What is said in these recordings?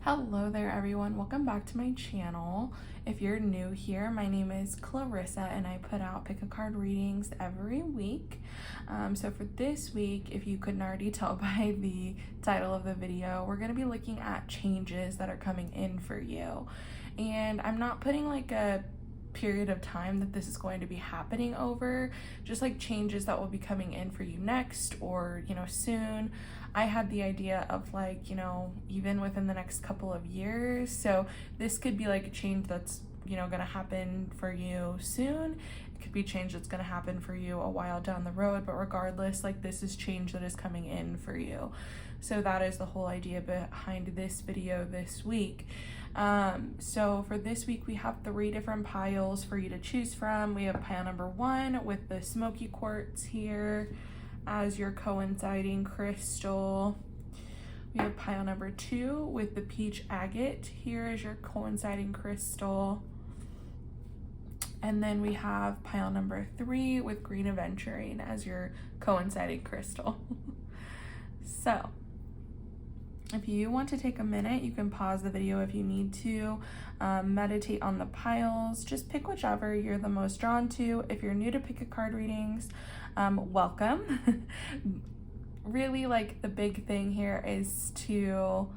Hello there everyone, welcome back to my channel. If you're new here, my name is Clarissa and I put out pick a card readings every week. So for this week, if you couldn't already tell by the title of the video, we're going to be looking at changes that are coming in for you. And I'm not putting like a period of time that this is going to be happening over, just like changes that will be coming in for you next or soon. I had the idea of like even within the next couple of years, so this could be like a change that's gonna happen for you soon. It could be change that's gonna happen for you a while down the road, but regardless, like this is change that is coming in for you. So that is the whole idea behind this video this week. So for this week, we have 3 different piles for you to choose from. We have pile number 1 with the smoky quartz here as your coinciding crystal. We have pile number 2 with the peach agate here as your coinciding crystal. And then we have pile number 3 with green aventurine as your coinciding crystal. So if you want to take a minute, you can pause the video if you need to, meditate on the piles. Just pick whichever you're the most drawn to. If you're new to pick a card readings, welcome. Really, like the big thing here is to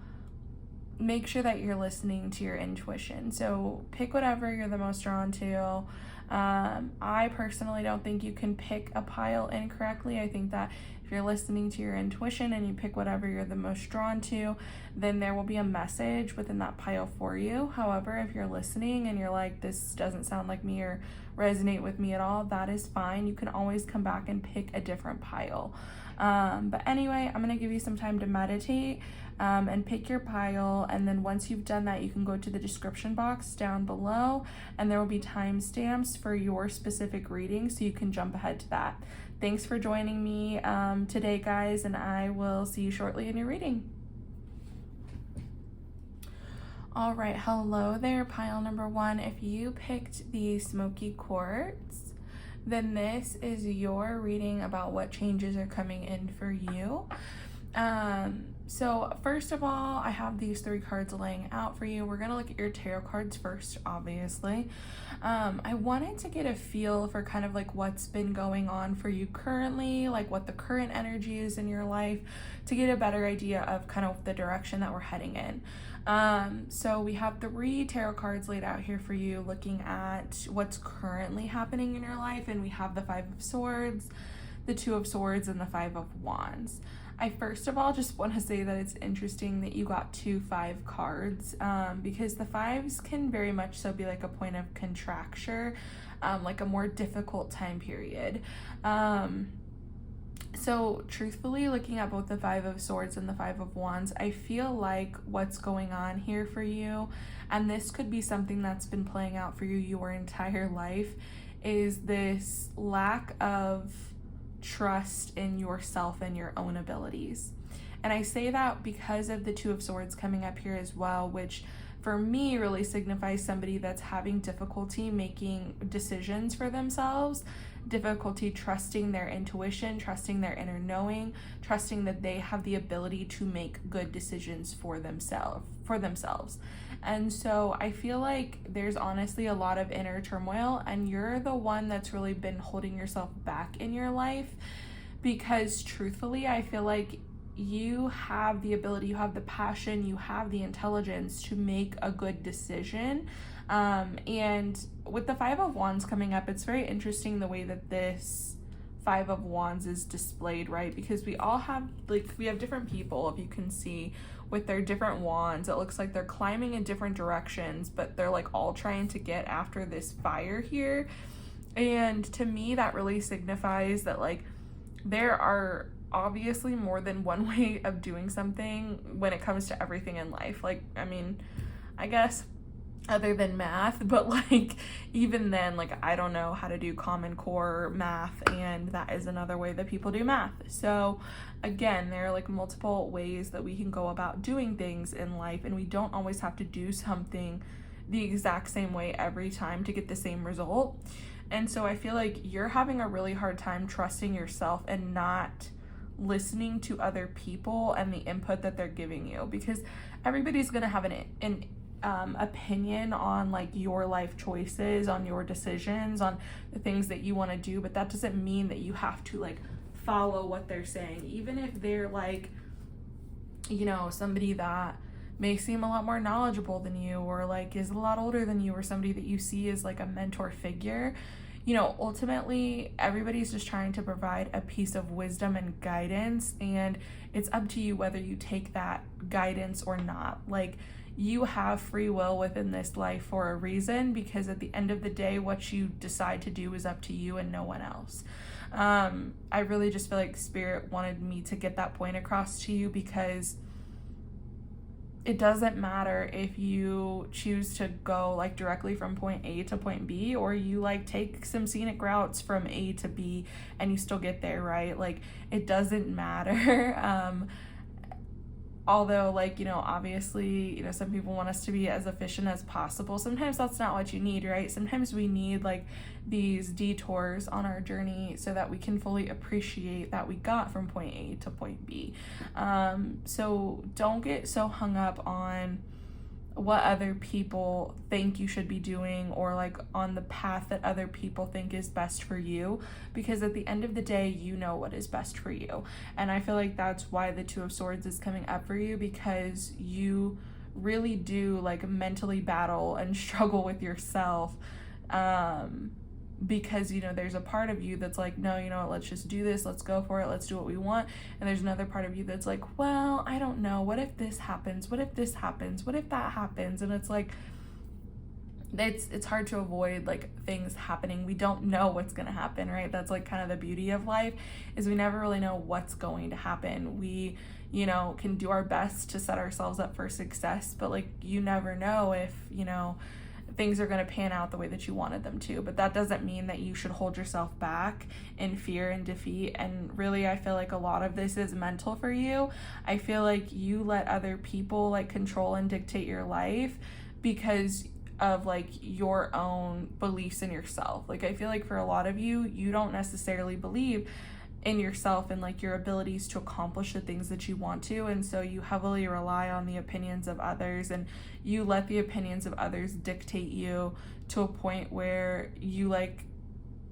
make sure that you're listening to your intuition. So pick whatever you're the most drawn to. I personally don't think you can pick a pile incorrectly. I think that if you're listening to your intuition and you pick whatever you're the most drawn to, then there will be a message within that pile for you. However, if you're listening and you're like, this doesn't sound like me or resonate with me at all, that is fine. You can always come back and pick a different pile. But anyway, I'm going to give you some time to meditate and pick your pile. And then once you've done that, you can go to the description box down below and there will be timestamps for your specific reading, so you can jump ahead to that. Thanks for joining me today, guys, and I will see you shortly in your reading. All right, hello there, pile number 1. If you picked the smoky quartz, then this is your reading about what changes are coming in for you. So first of all, I have these 3 cards laying out for you. We're going to look at your tarot cards first, obviously. I wanted to get a feel for kind of like what's been going on for you currently, like what the current energy is in your life, to get a better idea of kind of the direction that we're heading in. So we have 3 tarot cards laid out here for you, looking at what's currently happening in your life. And we have the 5 of Swords, the 2 of Swords, and the 5 of Wands. I first of all just want to say that it's interesting that you got 2 5 cards, because the 5s can very much so be like a point of contracture, like a more difficult time period. So truthfully, looking at both the 5 of Swords and the 5 of Wands, I feel like what's going on here for you, and this could be something that's been playing out for you your entire life, is this lack of trust in yourself and your own abilities. And I say that because of the 2 of Swords coming up here as well, which for me really signifies somebody that's having difficulty making decisions for themselves, difficulty trusting their intuition, trusting their inner knowing, trusting that they have the ability to make good decisions for themselves. And so I feel like there's honestly a lot of inner turmoil, and you're the one that's really been holding yourself back in your life, because truthfully, I feel like you have the ability, you have the passion, you have the intelligence to make a good decision. And with the 5 of Wands coming up, it's very interesting the way that this 5 of Wands is displayed, right? Because we all have, we have different people, if you can see, with their different wands. It looks like they're climbing in different directions, but they're like all trying to get after this fire here. And to me, that really signifies that like there are obviously more than one way of doing something when it comes to everything in life. Like, I mean, I guess other than math, but like even then, like I don't know how to do Common Core math, and that is another way that people do math. So again, there are like multiple ways that we can go about doing things in life, and we don't always have to do something the exact same way every time to get the same result. And so I feel like you're having a really hard time trusting yourself and not listening to other people and the input that they're giving you, because everybody's going to have an opinion on like your life choices, on your decisions, on the things that you want to do, but that doesn't mean that you have to like follow what they're saying, even if they're like, you know, somebody that may seem a lot more knowledgeable than you, or like is a lot older than you, or somebody that you see as like a mentor figure. You know, ultimately everybody's just trying to provide a piece of wisdom and guidance, and it's up to you whether you take that guidance or not. Like, you have free will within this life for a reason, because at the end of the day, what you decide to do is up to you and no one else. I really just feel like Spirit wanted me to get that point across to you, because it doesn't matter if you choose to go like directly from point A to point B, or you like take some scenic routes from A to B and you still get there, right? Like, it doesn't matter. Although, like, you know, obviously, you know, some people want us to be as efficient as possible. Sometimes that's not what you need, right? Sometimes we need like these detours on our journey so that we can fully appreciate that we got from point A to point B. So don't get so hung up on what other people think you should be doing, or like on the path that other people think is best for you, because at the end of the day, you know what is best for you. And I feel like that's why the Two of Swords is coming up for you, because you really do like mentally battle and struggle with yourself, because, you know, there's a part of you that's like, no, you know what, let's just do this, let's go for it, let's do what we want. And there's another part of you that's like, well, I don't know, what if this happens, what if this happens, what if that happens? And it's like, it's hard to avoid like things happening. We don't know what's going to happen, right? That's like kind of the beauty of life, is we never really know what's going to happen. We, you know, can do our best to set ourselves up for success, but like, you never know if, you know, things are going to pan out the way that you wanted them to. But that doesn't mean that you should hold yourself back in fear and defeat. And really, I feel like a lot of this is mental for you. I feel like you let other people like control and dictate your life because of like your own beliefs in yourself. Like, I feel like for a lot of you, you don't necessarily believe in yourself and like your abilities to accomplish the things that you want to, and so you heavily rely on the opinions of others, and you let the opinions of others dictate you to a point where you like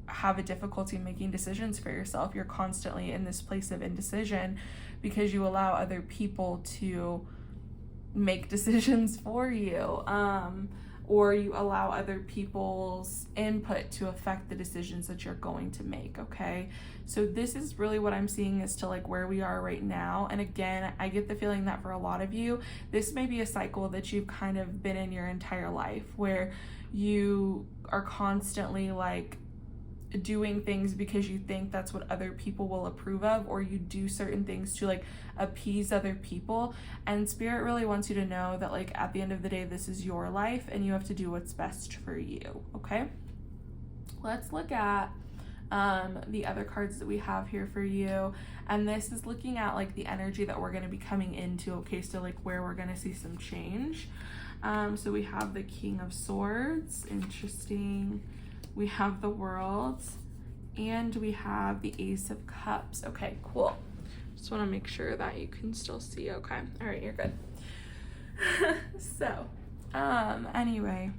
have a difficulty making decisions for yourself. You're constantly in this place of indecision because you allow other people to make decisions for you, or you allow other people's input to affect the decisions that you're going to make, okay? So this is really what I'm seeing as to like where we are right now. And again, I get the feeling that for a lot of you, this may be a cycle that you've kind of been in your entire life, where you are constantly like doing things because you think that's what other people will approve of, or you do certain things to like appease other people. And Spirit really wants you to know that like at the end of the day, this is your life and you have to do what's best for you, okay? Let's look at the other cards that we have here for you, and this is looking at like the energy that we're going to be coming into, okay? So like where we're going to see some change. So we have the King of Swords, interesting. We have the World, and we have the Ace of Cups. Okay, cool. Just want to make sure that you can still see. Okay, all right, you're good. So, anyway,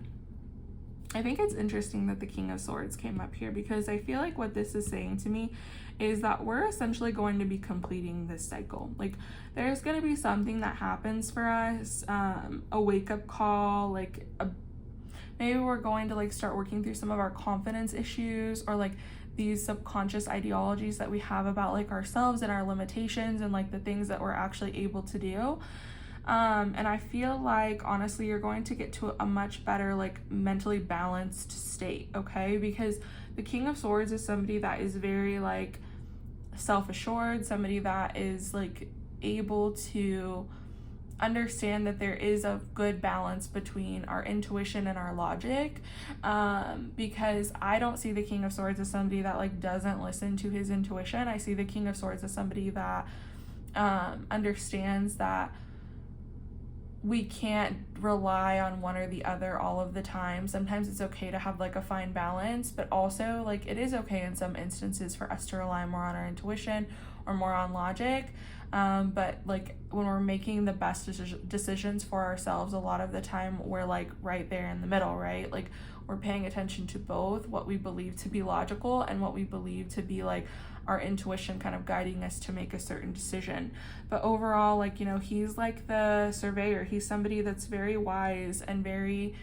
I think it's interesting that the King of Swords came up here, because I feel like what this is saying to me is that we're essentially going to be completing this cycle. Like, there's going to be something that happens for us, a wake-up call, like maybe we're going to like start working through some of our confidence issues, or like these subconscious ideologies that we have about like ourselves and our limitations and like the things that we're actually able to do. And I feel like honestly, you're going to get to a much better like mentally balanced state, okay? Because the King of Swords is somebody that is very like self-assured, somebody that is like able to understand that there is a good balance between our intuition and our logic, because I don't see the King of Swords as somebody that like doesn't listen to his intuition. I see the King of Swords as somebody that understands that we can't rely on one or the other all of the time. Sometimes it's okay to have like a fine balance, but also like it is okay in some instances for us to rely more on our intuition or more on logic. But like when we're making the best decisions for ourselves, a lot of the time we're like right there in the middle, right? Like we're paying attention to both what we believe to be logical and what we believe to be like our intuition kind of guiding us to make a certain decision. But overall, like, you know, he's like the surveyor. He's somebody that's very wise and very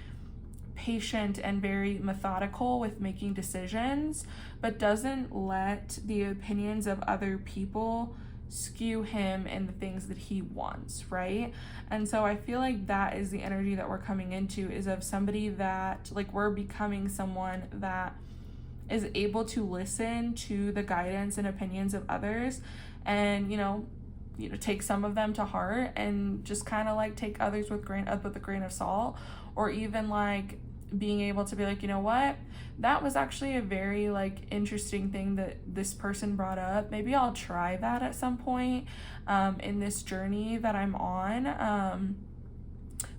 patient and very methodical with making decisions, but doesn't let the opinions of other people skew him in the things that he wants, right? And so I feel like that is the energy that we're coming into, is of somebody that like we're becoming someone that is able to listen to the guidance and opinions of others, and you know take some of them to heart, and just kind of like take others with a grain of salt, or even like being able to be like, you know what, that was actually a very like interesting thing that this person brought up. Maybe I'll try that at some point in this journey that I'm on.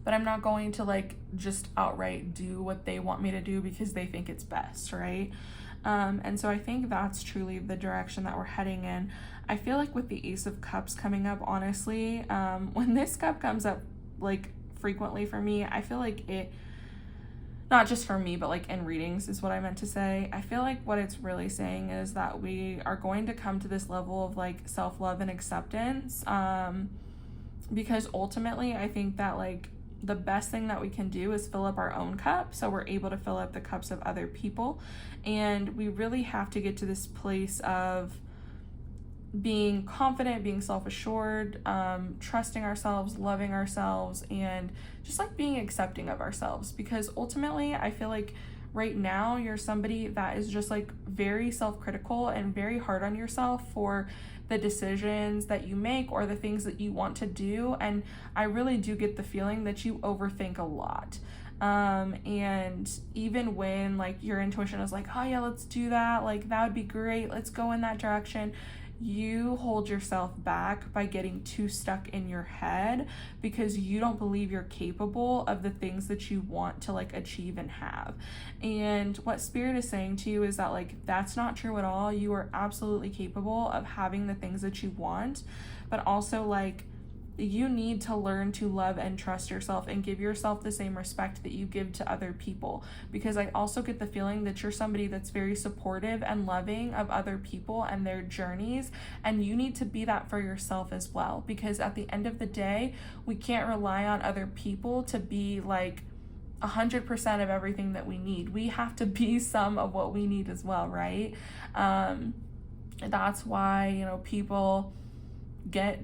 But I'm not going to like just outright do what they want me to do because they think it's best, right? And so I think that's truly the direction that we're heading in. I feel like with the Ace of Cups coming up, honestly, when this cup comes up like frequently for me, I feel like it, not just for me, but like in readings is what I meant to say. I feel like what it's really saying is that we are going to come to this level of like self-love and acceptance, because ultimately I think that like the best thing that we can do is fill up our own cup so we're able to fill up the cups of other people. And we really have to get to this place of being confident, being self-assured, trusting ourselves, loving ourselves, and just like being accepting of ourselves. Because ultimately I feel like right now you're somebody that is just like very self-critical and very hard on yourself for the decisions that you make or the things that you want to do. And I really do get the feeling that you overthink a lot. And even when like your intuition is like, oh yeah, let's do that, like that would be great, let's go in that direction, you hold yourself back by getting too stuck in your head because you don't believe you're capable of the things that you want to like achieve and have. And what Spirit is saying to you is that like that's not true at all. You are absolutely capable of having the things that you want, but also like you need to learn to love and trust yourself and give yourself the same respect that you give to other people. Because I also get the feeling that you're somebody that's very supportive and loving of other people and their journeys, and you need to be that for yourself as well. Because at the end of the day, we can't rely on other people to be like 100% of everything that we need. We have to be some of what we need as well, right? That's why, people get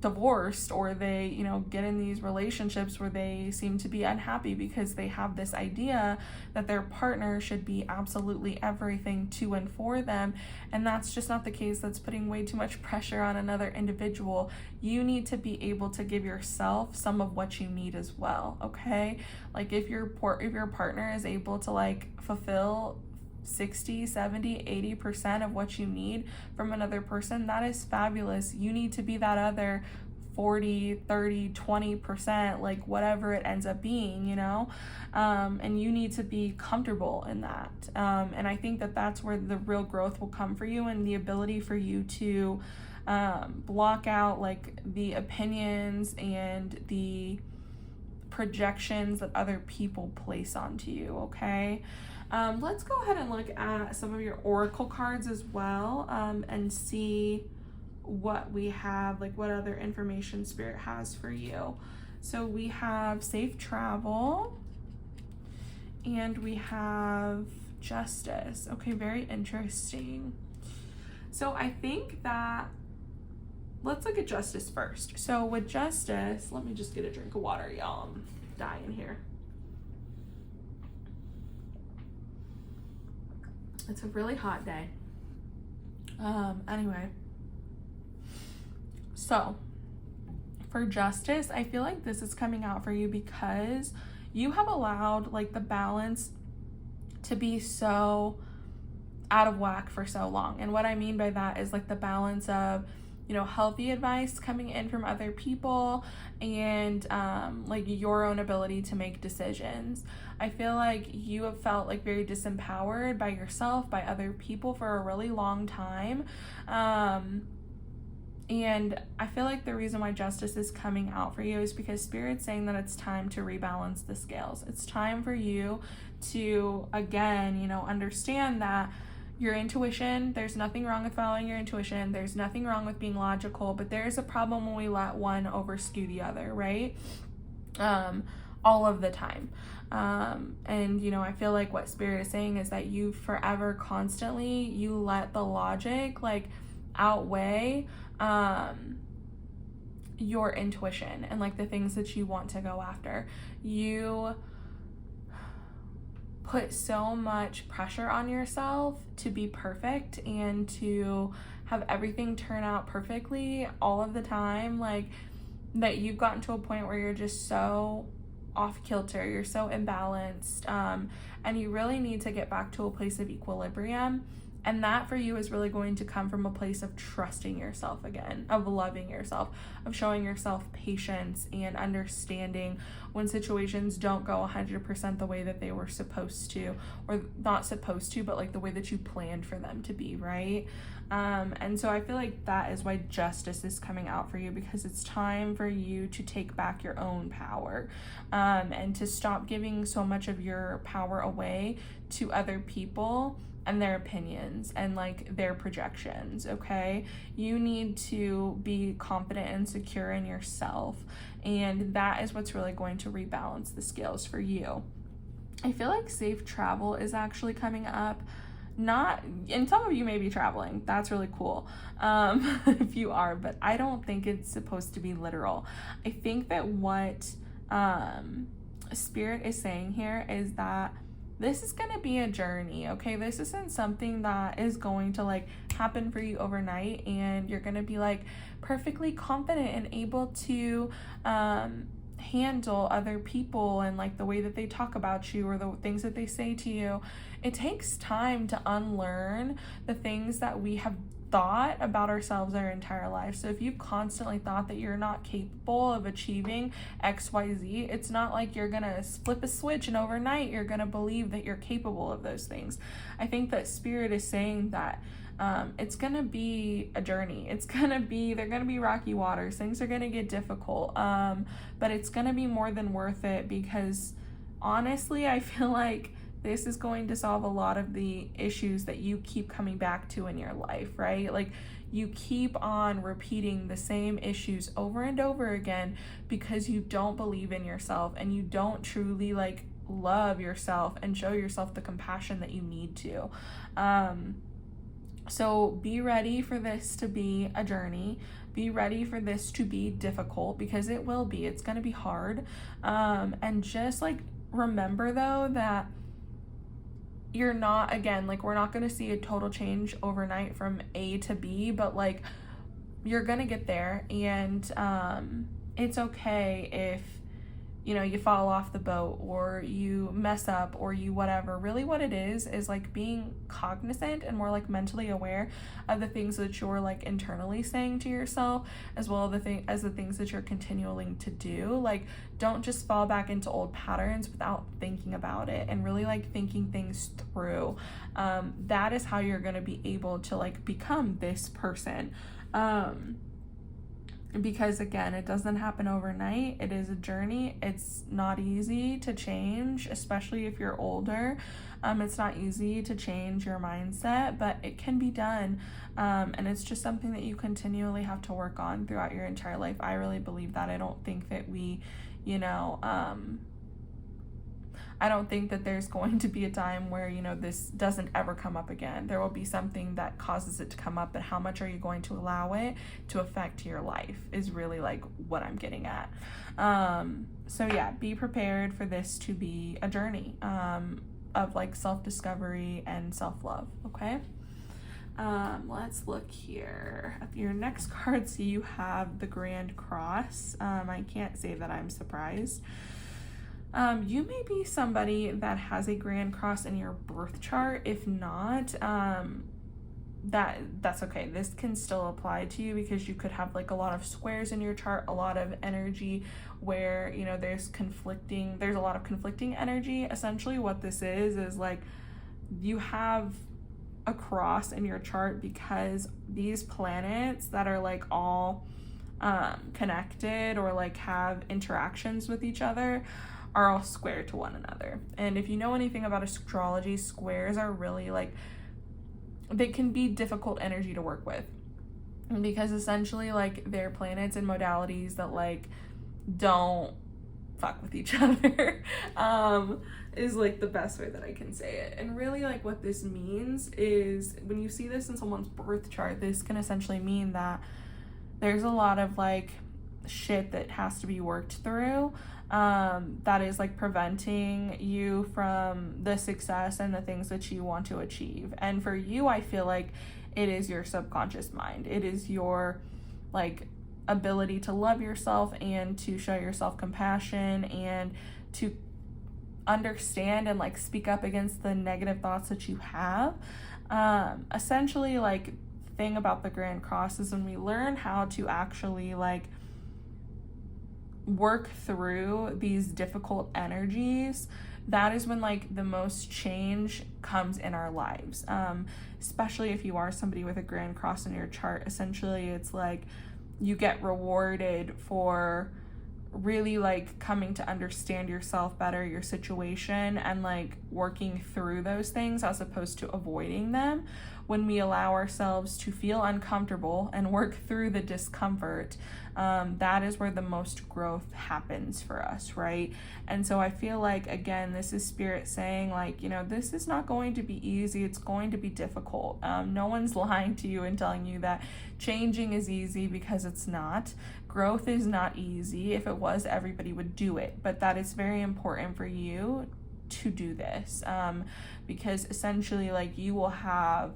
divorced, or they get in these relationships where they seem to be unhappy because they have this idea that their partner should be absolutely everything to and for them, and that's just not the case. That's putting way too much pressure on another individual. You need to be able to give yourself some of what you need as well, okay? Like if your partner is able to like fulfill 60, 70, 80% of what you need from another person, that is fabulous. You need to be that other 40, 30, 20%, like whatever it ends up being, and you need to be comfortable in that. And I think that that's where the real growth will come for you, and the ability for you to block out like the opinions and the projections that other people place onto you, okay? Let's go ahead and look at some of your oracle cards as well, and see what we have, like what other information Spirit has for you. So we have safe travel, and we have justice. Okay, very interesting. So I think that let's look at justice first. So with justice, let me just get a drink of water, y'all. I'm dying here. It's a really hot day. Anyway, so for justice, I feel like this is coming out for you because you have allowed like the balance to be so out of whack for so long. And what I mean by that is like the balance of healthy advice coming in from other people and like your own ability to make decisions. I feel like you have felt like very disempowered by yourself, by other people for a really long time. And I feel like the reason why justice is coming out for you is because Spirit's saying that it's time to rebalance the scales. It's time for you to, again, understand that your intuition, there's nothing wrong with following your intuition. There's nothing wrong with being logical, but there's a problem when we let one overskew the other, right? All of the time. And I feel like what Spirit is saying is that you forever, constantly, you let the logic outweigh your intuition and the things that you want to go after. You put so much pressure on yourself to be perfect and to have everything turn out perfectly all of the time, that you've gotten to a point where you're just so off kilter, you're so imbalanced, and you really need to get back to a place of equilibrium. And that for you is really going to come from a place of trusting yourself again, of loving yourself, of showing yourself patience and understanding when situations don't go 100% the way that they were supposed to, or not supposed to, but the way that you planned for them to be, right? And so I feel like that is why justice is coming out for you, because it's time for you to take back your own power, and to stop giving so much of your power away to other people and their opinions and their projections. Okay, you need to be confident and secure in yourself, and that is what's really going to rebalance the scales for you. I feel like safe travel is actually coming up. And some of you may be traveling, that's really cool, if you are, but I don't think it's supposed to be literal. I think that what Spirit is saying here is that this is going to be a journey, okay? This isn't something that is going to happen for you overnight and you're going to be perfectly confident and able to handle other people and the way that they talk about you or the things that they say to you. It takes time to unlearn the things that we have thought about ourselves our entire life. So if you've constantly thought that you're not capable of achieving XYZ, it's not like you're gonna flip a switch and overnight you're gonna believe that you're capable of those things. I think that Spirit is saying that it's gonna be a journey. They're gonna be rocky waters. Things are gonna get difficult, but it's gonna be more than worth it, because honestly, I feel like this is going to solve a lot of the issues that you keep coming back to in your life, right? You keep on repeating the same issues over and over again because you don't believe in yourself and you don't truly love yourself and show yourself the compassion that you need to. So be ready for this to be a journey. Be ready for this to be difficult, because it will be. It's going to be hard. And just remember though that you're not, again, we're not going to see a total change overnight from A to B, but you're going to get there. And it's okay if you fall off the boat or you mess up or you whatever. Really what it is being cognizant and more mentally aware of the things that you're internally saying to yourself, as well as the things that you're continuing to do. Don't just fall back into old patterns without thinking about it and really thinking things through. That is how you're going to be able to become this person. Because again, it doesn't happen overnight. It is a journey. It's not easy to change, especially if you're older. It's not easy to change your mindset, but it can be done. And it's just something that you continually have to work on throughout your entire life. I really believe that. I don't think that we, I don't think that there's going to be a time where, this doesn't ever come up again. There will be something that causes it to come up, but how much are you going to allow it to affect your life is really what I'm getting at. So yeah, be prepared for this to be a journey of self-discovery and self-love, okay? Let's look here. Your next card, so you have the Grand Cross. I can't say that I'm surprised. You may be somebody that has a Grand Cross in your birth chart. If not, that's okay. This can still apply to you because you could have a lot of squares in your chart, a lot of energy where, there's a lot of conflicting energy. Essentially what this is you have across in your chart, because these planets that are like all connected or like have interactions with each other are all square to one another. And if you know anything about astrology, squares are really like, they can be difficult energy to work with, because essentially like they're planets and modalities that like don't fuck with each other. Is like the best way that I can say it. And really like what this means is, when you see this in someone's birth chart, this can essentially mean that there's a lot of like shit that has to be worked through, that is like preventing you from the success and the things that you want to achieve. And for you, I feel like it is your subconscious mind. It is your like ability to love yourself and to show yourself compassion and to understand and like speak up against the negative thoughts that you have. Essentially, like, thing about the Grand Cross is when we learn how to actually like work through these difficult energies, that is when like the most change comes in our lives. Especially if you are somebody with a Grand Cross in your chart, essentially it's like you get rewarded for really like coming to understand yourself better, your situation, and like working through those things as opposed to avoiding them. When we allow ourselves to feel uncomfortable and work through the discomfort, that is where the most growth happens for us, right? And so I feel like, again, this is Spirit saying like, you know, this is not going to be easy. It's going to be difficult. No one's lying to you and telling you that changing is easy, because it's not. Growth is not easy. If it was, everybody would do it. But that is very important for you to do this, because essentially like you will have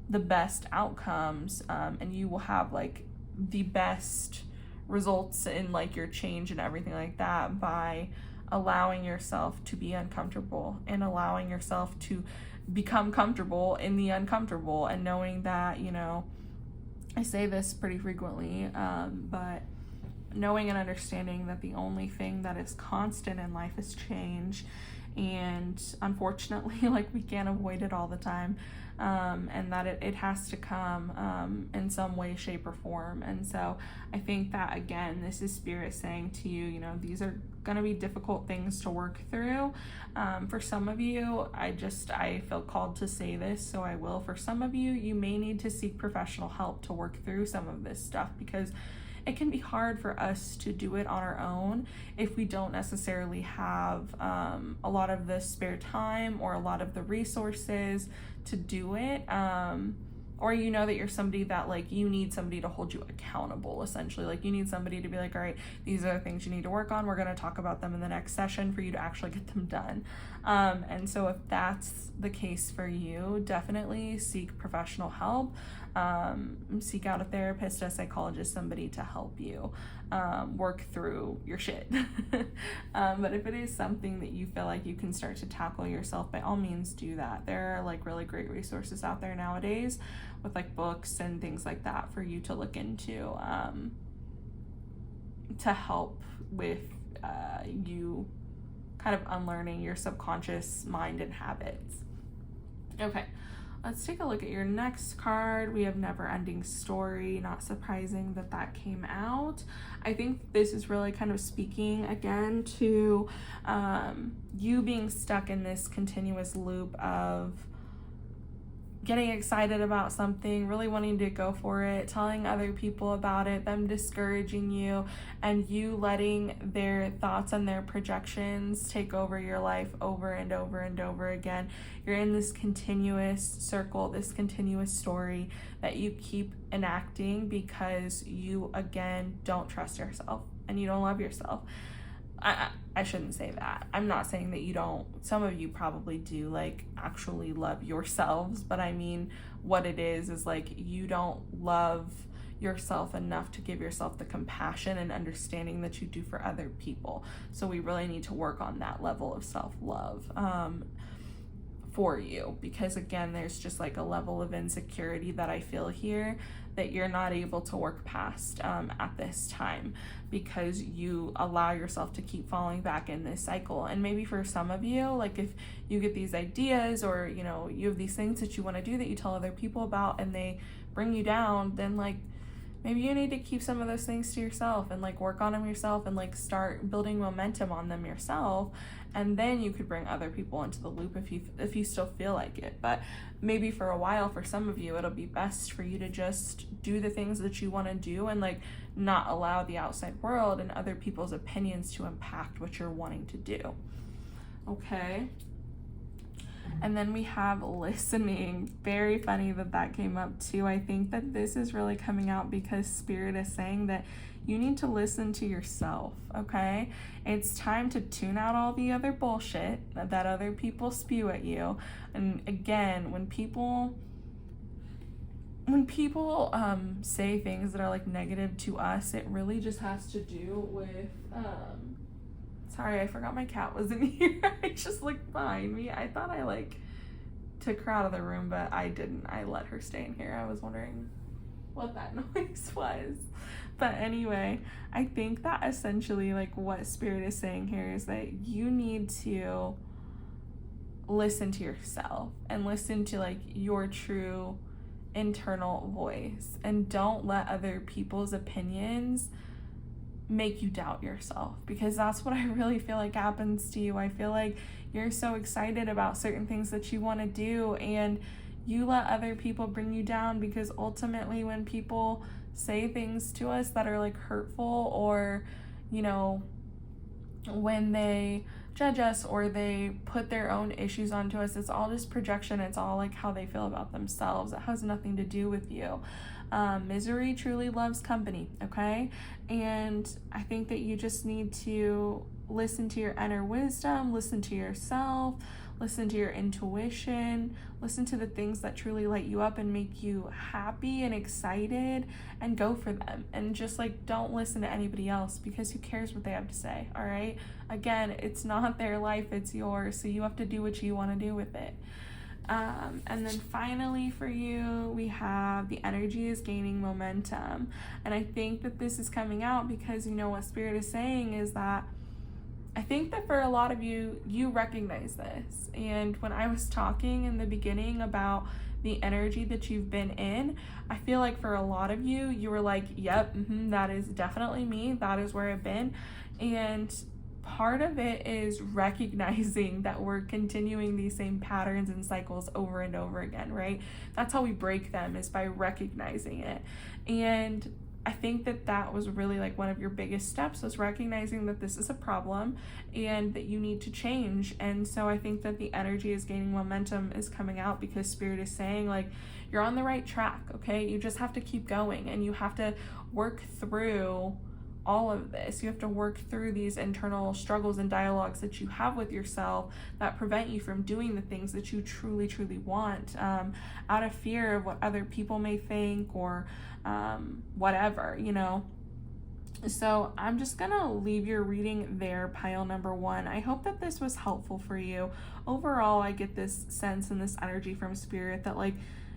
the best outcomes, and you will have like the best results in like your change and everything like that by allowing yourself to be uncomfortable and allowing yourself to become comfortable in the uncomfortable, and knowing that, you know, I say this pretty frequently, but knowing and understanding that the only thing that is constant in life is change. And unfortunately, like, we can't avoid it all the time, and that it has to come in some way, shape, or form. And so I think that, again, this is Spirit saying to you, you know, these are going to be difficult things to work through. For some of you, I feel called to say this, so I will. For some of you, you may need to seek professional help to work through some of this stuff, because it can be hard for us to do it on our own if we don't necessarily have a lot of the spare time or a lot of the resources to do it. Or you know that you're somebody that like you need somebody to hold you accountable, essentially. Like, you need somebody to be like, all right, these are the things you need to work on. We're going to talk about them in the next session for you to actually get them done. And so if that's the case for you, definitely seek professional help. Seek out a therapist, a psychologist, somebody to help you work through your shit. But if it is something that you feel like you can start to tackle yourself, by all means do that. There are like really great resources out there nowadays with like books and things like that for you to look into, to help with you kind of unlearning your subconscious mind and habits. Okay. Let's take a look at your next card. We have Never Ending Story. Not surprising that that came out. I think this is really kind of speaking again to you being stuck in this continuous loop of getting excited about something, really wanting to go for it, telling other people about it, them discouraging you, and you letting their thoughts and their projections take over your life over and over and over again. You're in this continuous circle, this continuous story that you keep enacting because you, again, don't trust yourself and you don't love yourself. I shouldn't say that. I'm not saying that you don't. Some of you probably do, like, actually love yourselves, but I mean, what it is like you don't love yourself enough to give yourself the compassion and understanding that you do for other people. So we really need to work on that level of self-love for you, because again, there's just like a level of insecurity that I feel here that you're not able to work past at this time, because you allow yourself to keep falling back in this cycle. And maybe for some of you, like if you get these ideas, or you know, you have these things that you want to do that you tell other people about and they bring you down, then like maybe you need to keep some of those things to yourself and like work on them yourself and like start building momentum on them yourself. And then you could bring other people into the loop if you still feel like it. But maybe for a while, for some of you, it'll be best for you to just do the things that you want to do and like not allow the outside world and other people's opinions to impact what you're wanting to do. Okay. And then we have listening. Very funny that came up too. I think that this is really coming out because Spirit is saying that you need to listen to yourself, okay? It's time to tune out all the other bullshit that other people spew at you. And again, when people say things that are like negative to us, it really just has to do with sorry, I forgot my cat was in here. I just looked behind me. I thought I like took her out of the room, but I didn't. I let her stay in here. I was wondering what that noise was. But anyway, I think that essentially like what Spirit is saying here is that you need to listen to yourself and listen to like your true internal voice, and don't let other people's opinions make you doubt yourself, because that's what I really feel like happens to you. I feel like you're so excited about certain things that you want to do, and you let other people bring you down, because ultimately when people say things to us that are like hurtful, or you know, when they judge us or they put their own issues onto us, it's all just projection. It's all like how they feel about themselves. It has nothing to do with you. Misery truly loves company, okay? And I think that you just need to listen to your inner wisdom, listen to yourself, listen to your intuition, listen to the things that truly light you up and make you happy and excited, and go for them. And just like, don't listen to anybody else, because who cares what they have to say, all right? Again, it's not their life, it's yours, so you have to do what you want to do with it. And then finally for you, we have the energy is gaining momentum. And I think that this is coming out because, you know, what Spirit is saying is that I think that for a lot of you, you recognize this. And when I was talking in the beginning about the energy that you've been in, I feel like for a lot of you, you were like, yep, that is definitely me. That is where I've been. And part of it is recognizing that we're continuing these same patterns and cycles over and over again, right? That's how we break them, is by recognizing it. And I think that that was really like one of your biggest steps, was recognizing that this is a problem and that you need to change. And so I think that the energy is gaining momentum is coming out because Spirit is saying like, you're on the right track, okay? You just have to keep going, and you have to work through all of this. You have to work through these internal struggles and dialogues that you have with yourself that prevent you from doing the things that you truly, truly want, out of fear of what other people may think, or whatever, you know. So I'm just gonna leave your reading there, pile number 1. I hope that this was helpful for you. Overall, I get this sense and this energy from Spirit that like,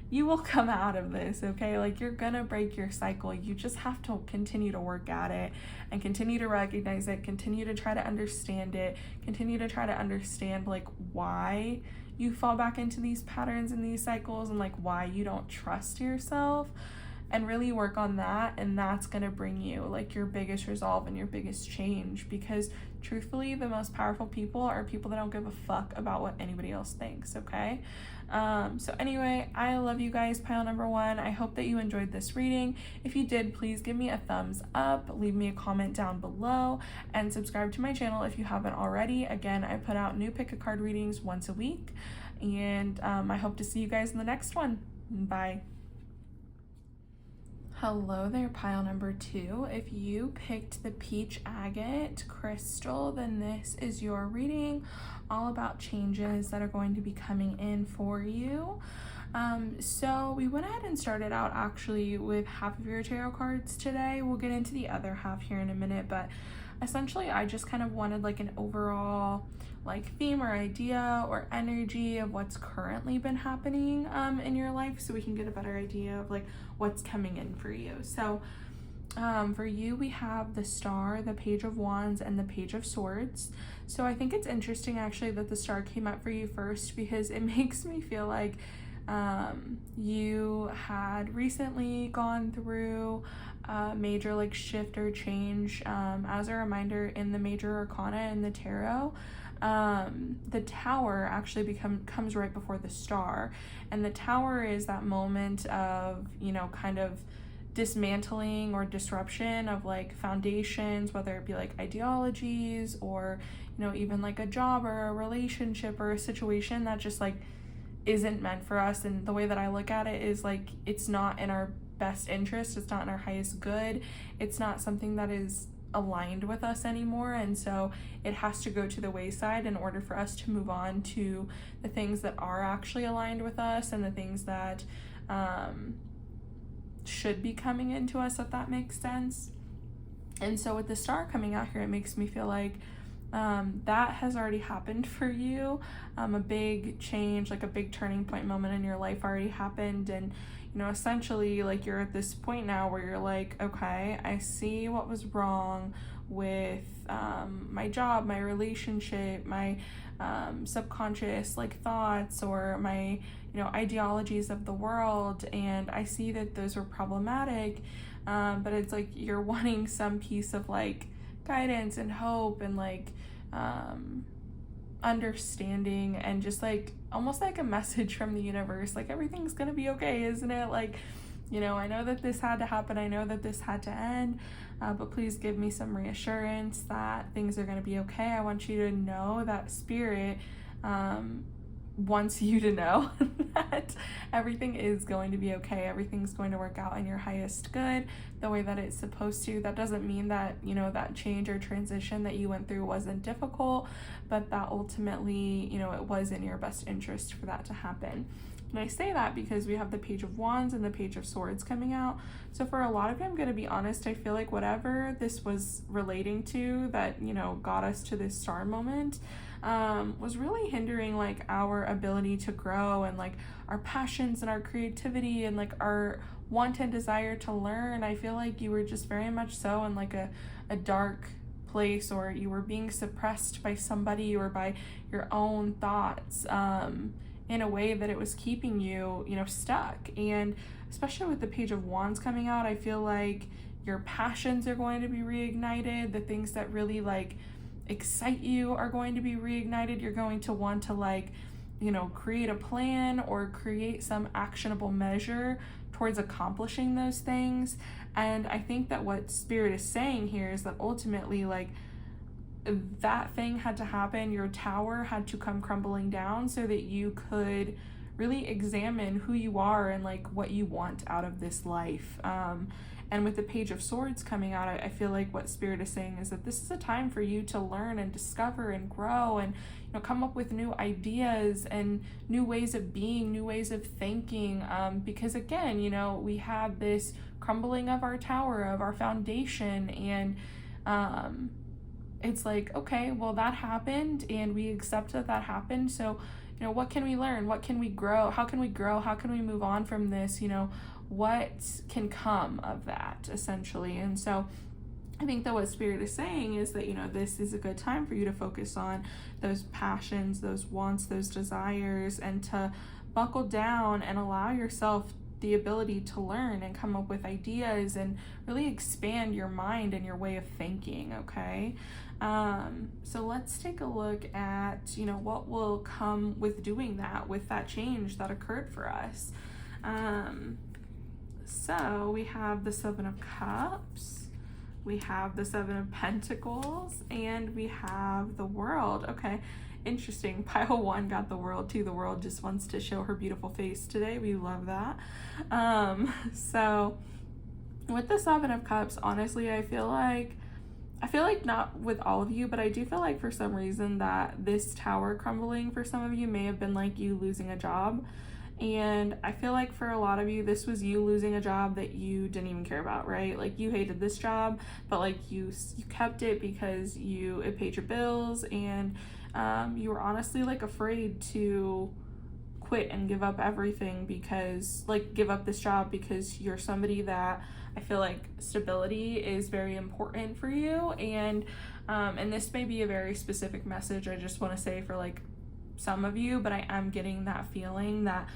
you will come out of this, okay? Like, you're gonna break your cycle. You just have to continue to work at it and continue to recognize it, continue to try to understand it, continue to try to understand like why you fall back into these patterns and these cycles, and like why you don't trust yourself, and really work on that. And that's gonna bring you like your biggest resolve and your biggest change, because truthfully, the most powerful people are people that don't give a fuck about what anybody else thinks, okay? So anyway, I love you guys, pile number 1. I hope that you enjoyed this reading. If you did, please give me a thumbs up, leave me a comment down below, and subscribe to my channel if you haven't already. Again, I put out new pick a card readings once a week, and I hope to see you guys in the next one. Bye. Hello there, pile number 2. If you picked the peach agate crystal, then this is your reading, all about changes that are going to be coming in for you. So we went ahead and started out actually with half of your tarot cards today. We'll get into the other half here in a minute, but essentially I just kind of wanted like an overall like theme or idea or energy of what's currently been happening in your life, so we can get a better idea of like what's coming in for you. So for you, we have the Star, the Page of Wands, and the Page of Swords. So I think it's interesting actually that the Star came up for you first, because it makes me feel like you had recently gone through a major like shift or change. As a reminder, in the major arcana in the tarot, the Tower actually comes right before the Star, and the Tower is that moment of, you know, kind of dismantling or disruption of like foundations, whether it be like ideologies or, you know, even like a job or a relationship or a situation that just like isn't meant for us. And the way that I look at it is like, it's not in our best interest, it's not in our highest good, it's not something that is aligned with us anymore, and so it has to go to the wayside in order for us to move on to the things that are actually aligned with us and the things that should be coming into us, if that makes sense. And so with the Star coming out here, it makes me feel like that has already happened for you. A big change, like a big turning point moment in your life already happened, and you know, essentially like you're at this point now where you're like, okay, I see what was wrong with my job, my relationship, my subconscious like thoughts, or my, you know, ideologies of the world, and I see that those were problematic, but it's like you're wanting some piece of like guidance and hope and like understanding, and just like almost like a message from the universe, like everything's gonna be okay, isn't it? Like, you know, I know that this had to happen, I know that this had to end, but please give me some reassurance that things are going to be okay. I want you to know that Spirit wants you to know that everything is going to be okay. Everything's going to work out in your highest good, the way that it's supposed to. That doesn't mean that, you know, that change or transition that you went through wasn't difficult, but that ultimately, you know, it was in your best interest for that to happen. And I say that because we have the Page of Wands and the Page of Swords coming out. So for a lot of you, I'm going to be honest, I feel like whatever this was relating to that, you know, got us to this Star moment, was really hindering like our ability to grow and like our passions and our creativity and like our want and desire to learn. I feel like you were just very much so in like a dark place, or you were being suppressed by somebody or by your own thoughts, in a way that it was keeping you, you know, stuck. And especially with the Page of Wands coming out, I feel like your passions are going to be reignited. The things that really like excite you are going to be reignited. You're going to want to like, you know, create a plan or create some actionable measure towards accomplishing those things. And I think that what Spirit is saying here is that ultimately, like, that thing had to happen. Your tower had to come crumbling down so that you could really examine who you are and like what you want out of this life. And with the Page of Swords coming out, I feel like what Spirit is saying is that this is a time for you to learn and discover and grow and, you know, come up with new ideas and new ways of being, new ways of thinking. Because again, you know, we had this crumbling of our tower, of our foundation, and it's like, okay, well, that happened and we accept that that happened. So, you know, what can we learn? What can we grow? How can we grow? How can we move on from this? You know, what can come of that, essentially? And so I think that what Spirit is saying is that, you know, this is a good time for you to focus on those passions, those wants, those desires, and to buckle down and allow yourself the ability to learn and come up with ideas and really expand your mind and your way of thinking, okay? So let's take a look at, you know, what will come with doing that, with that change that occurred for us. So we have the Seven of Cups, we have the Seven of Pentacles, and we have the World. Okay, interesting. Pile 1 got the World too. The World just wants to show her beautiful face today. We love that. So with the Seven of Cups, honestly, I feel like not with all of you, but I do feel like for some reason that this tower crumbling for some of you may have been like you losing a job. And I feel like for a lot of you, this was you losing a job that you didn't even care about, right? Like you hated this job, but like you kept it because it paid your bills, and you were honestly like afraid to quit and give up everything, because like give up this job, because you're somebody that I feel like stability is very important for you. And this may be a very specific message I just want to say for like some of you, but I am getting that feeling that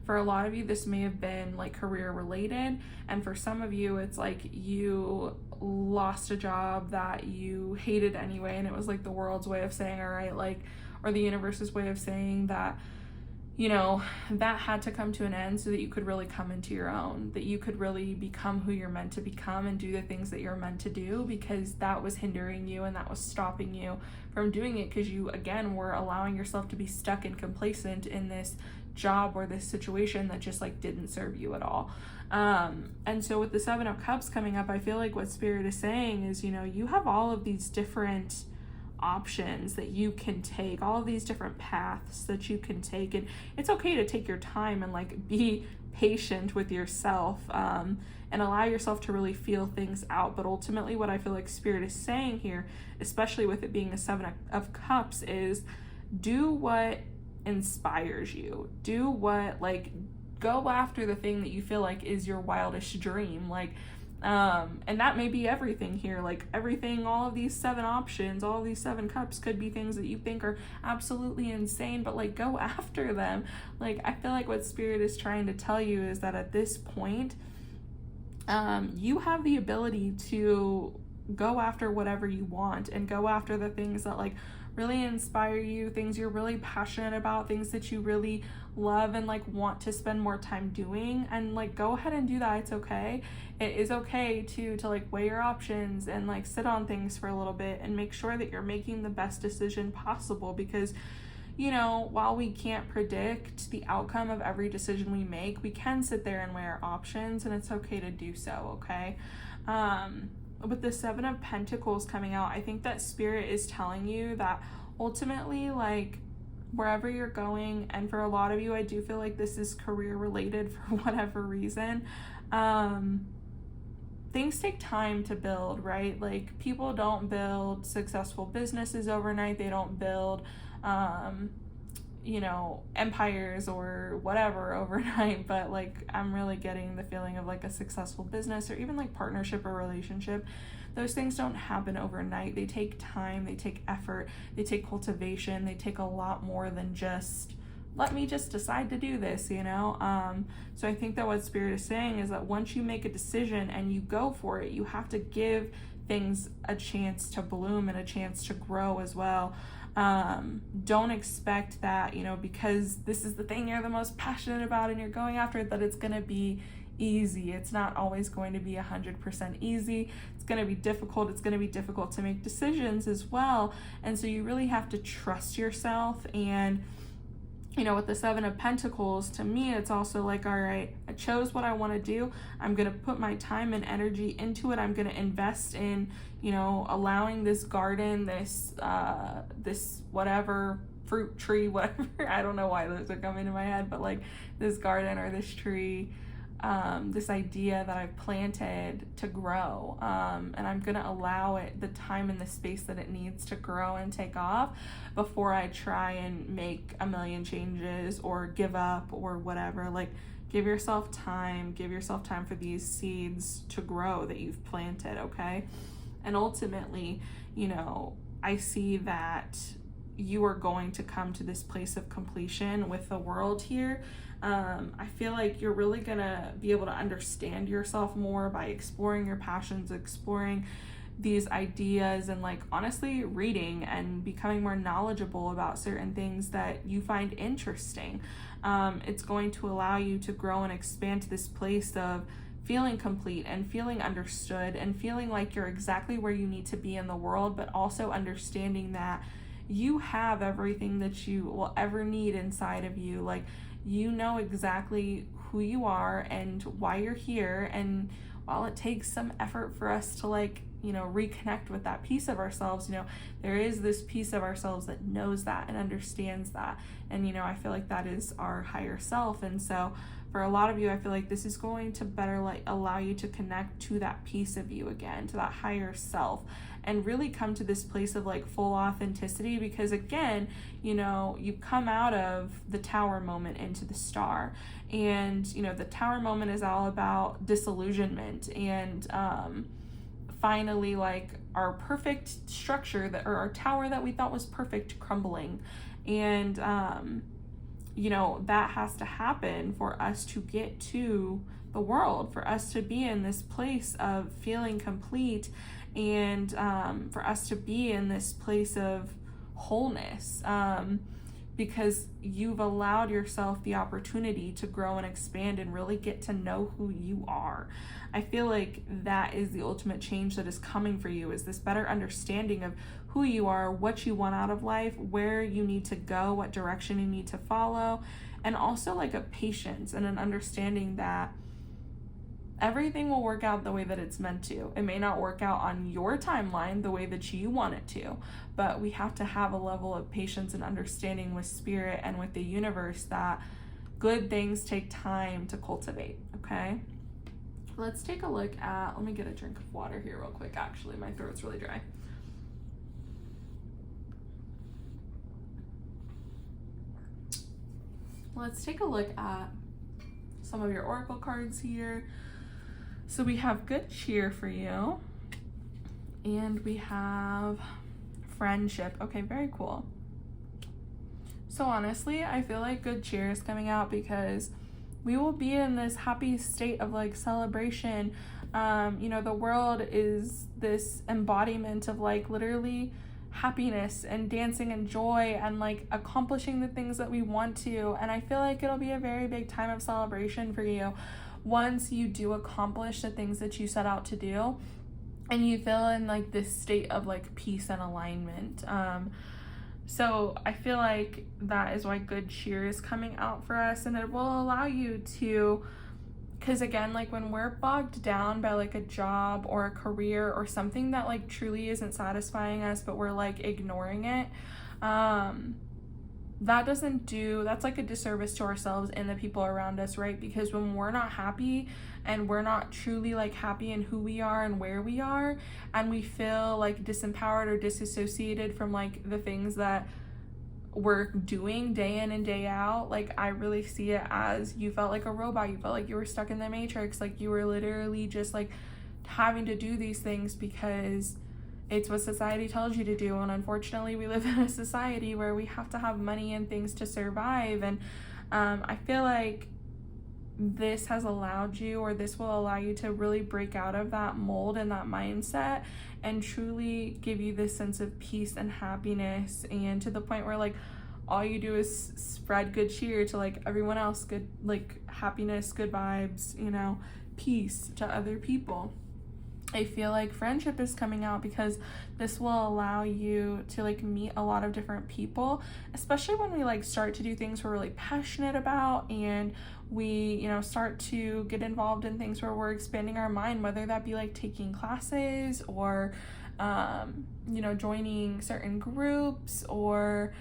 for a lot of you this may have been like career related, and for some of you it's like you lost a job that you hated anyway, and it was like the world's way of saying, all right, like, or the universe's way of saying that, you know, that had to come to an end so that you could really come into your own, that you could really become who you're meant to become and do the things that you're meant to do, because that was hindering you and that was stopping you from doing it, because you again were allowing yourself to be stuck and complacent in this job or this situation that just like didn't serve you at all. And so with the 7 of Cups coming up, I feel like what Spirit is saying is, you know, you have all of these different options that you can take, all of these different paths that you can take, and it's okay to take your time and like be patient with yourself, and allow yourself to really feel things out. But ultimately what I feel like Spirit is saying here, especially with it being a 7 of Cups, is do what inspires you, do what, like, go after the thing that you feel like is your wildest dream, like and that may be everything here, like everything, all of these 7 options, all of these 7 cups could be things that you think are absolutely insane, but like go after them. Like I feel like what Spirit is trying to tell you is that at this point, you have the ability to go after whatever you want and go after the things that like really inspire you, things you're really passionate about, things that you really love and like want to spend more time doing, and like go ahead and do that. It's okay. It is okay to like weigh your options and like sit on things for a little bit and make sure that you're making the best decision possible, because you know, while we can't predict the outcome of every decision we make, we can sit there and weigh our options, and it's okay to do so, okay? With the 7 of Pentacles coming out, I think that Spirit is telling you that ultimately, like, wherever you're going, and for a lot of you, I do feel like this is career related for whatever reason, things take time to build, right? Like, people don't build successful businesses overnight. They don't build, you know, empires or whatever overnight, but like I'm really getting the feeling of like a successful business or even like partnership or relationship. Those things don't happen overnight. They take time, they take effort, they take cultivation, they take a lot more than just let me just decide to do this, you know? So I think that what Spirit is saying is that once you make a decision and you go for it, you have to give things a chance to bloom and a chance to grow as well. Don't expect that, you know, because this is the thing you're the most passionate about and you're going after it, that it's going to be easy. It's not always going to be 100% easy. It's going to be difficult. It's going to be difficult to make decisions as well. And so you really have to trust yourself. And you know, with the 7 of Pentacles, to me, it's also like, all right, I chose what I want to do. I'm going to put my time and energy into it. I'm going to invest in, you know, allowing this garden, this whatever, fruit tree, whatever. I don't know why those are coming to my head, but like this garden or this tree, this idea that I've planted to grow, and I'm gonna allow it the time and the space that it needs to grow and take off before I try and make a million changes or give up or whatever. Like, give yourself time for these seeds to grow that you've planted, okay? And ultimately, you know, I see that you are going to come to this place of completion with the World here. I feel like you're really gonna be able to understand yourself more by exploring your passions, exploring these ideas, and like honestly reading and becoming more knowledgeable about certain things that you find interesting. It's going to allow you to grow and expand to this place of feeling complete and feeling understood and feeling like you're exactly where you need to be in the world, but also understanding that you have everything that you will ever need inside of you. Like, you know exactly who you are and why you're here. And while it takes some effort for us to like, reconnect with that piece of ourselves. There is this piece of ourselves that knows that and understands that. And, I feel like that is our higher self. And so for a lot of you, I feel like this is going to better allow you to connect to that piece of you again, to that higher self, and really come to this place of full authenticity. Because again, you come out of the tower moment into the star, and the tower moment is all about disillusionment and finally our perfect structure or our tower that we thought was perfect crumbling. And that has to happen for us to get to the world, for us to be in this place of feeling complete, and for us to be in this place of wholeness, because you've allowed yourself the opportunity to grow and expand and really get to know who you are. I feel like that is the ultimate change that is coming for you, is this better understanding of who you are, what you want out of life, where you need to go, what direction you need to follow, and also a patience and an understanding that everything will work out the way that it's meant to. It may not work out on your timeline the way that you want it to, but we have to have a level of patience and understanding with spirit and with the universe that good things take time to cultivate, okay? Let's take a look at, let me get a drink of water here real quick. Actually, my throat's really dry. Let's take a look at some of your oracle cards here. So we have good cheer for you, and we have friendship. Okay, very cool. So honestly, I feel like good cheer is coming out because we will be in this happy state of celebration. The world is this embodiment of literally happiness and dancing and joy and accomplishing the things that we want to. And I feel like it'll be a very big time of celebration for you once you do accomplish the things that you set out to do, and you feel in this state of peace and alignment. So I feel like that is why good cheer is coming out for us, and it will allow you to, because again, when we're bogged down by a job or a career or something that truly isn't satisfying us, but we're ignoring it, that's a disservice to ourselves and the people around us, right? Because when we're not happy and we're not truly happy in who we are and where we are, and we feel disempowered or disassociated from the things that we're doing day in and day out, I really see it as you felt like a robot. You felt like you were stuck in the matrix, you were literally just having to do these things because it's what society tells you to do. And unfortunately, we live in a society where we have to have money and things to survive. And I feel like this has allowed you, or this will allow you to really break out of that mold and that mindset and truly give you this sense of peace and happiness, and to the point where all you do is spread good cheer to everyone else, good happiness, good vibes, peace to other people. I feel like friendship is coming out because this will allow you to meet a lot of different people, especially when we start to do things we're really passionate about, and we start to get involved in things where we're expanding our mind, whether that be taking classes or joining certain groups, or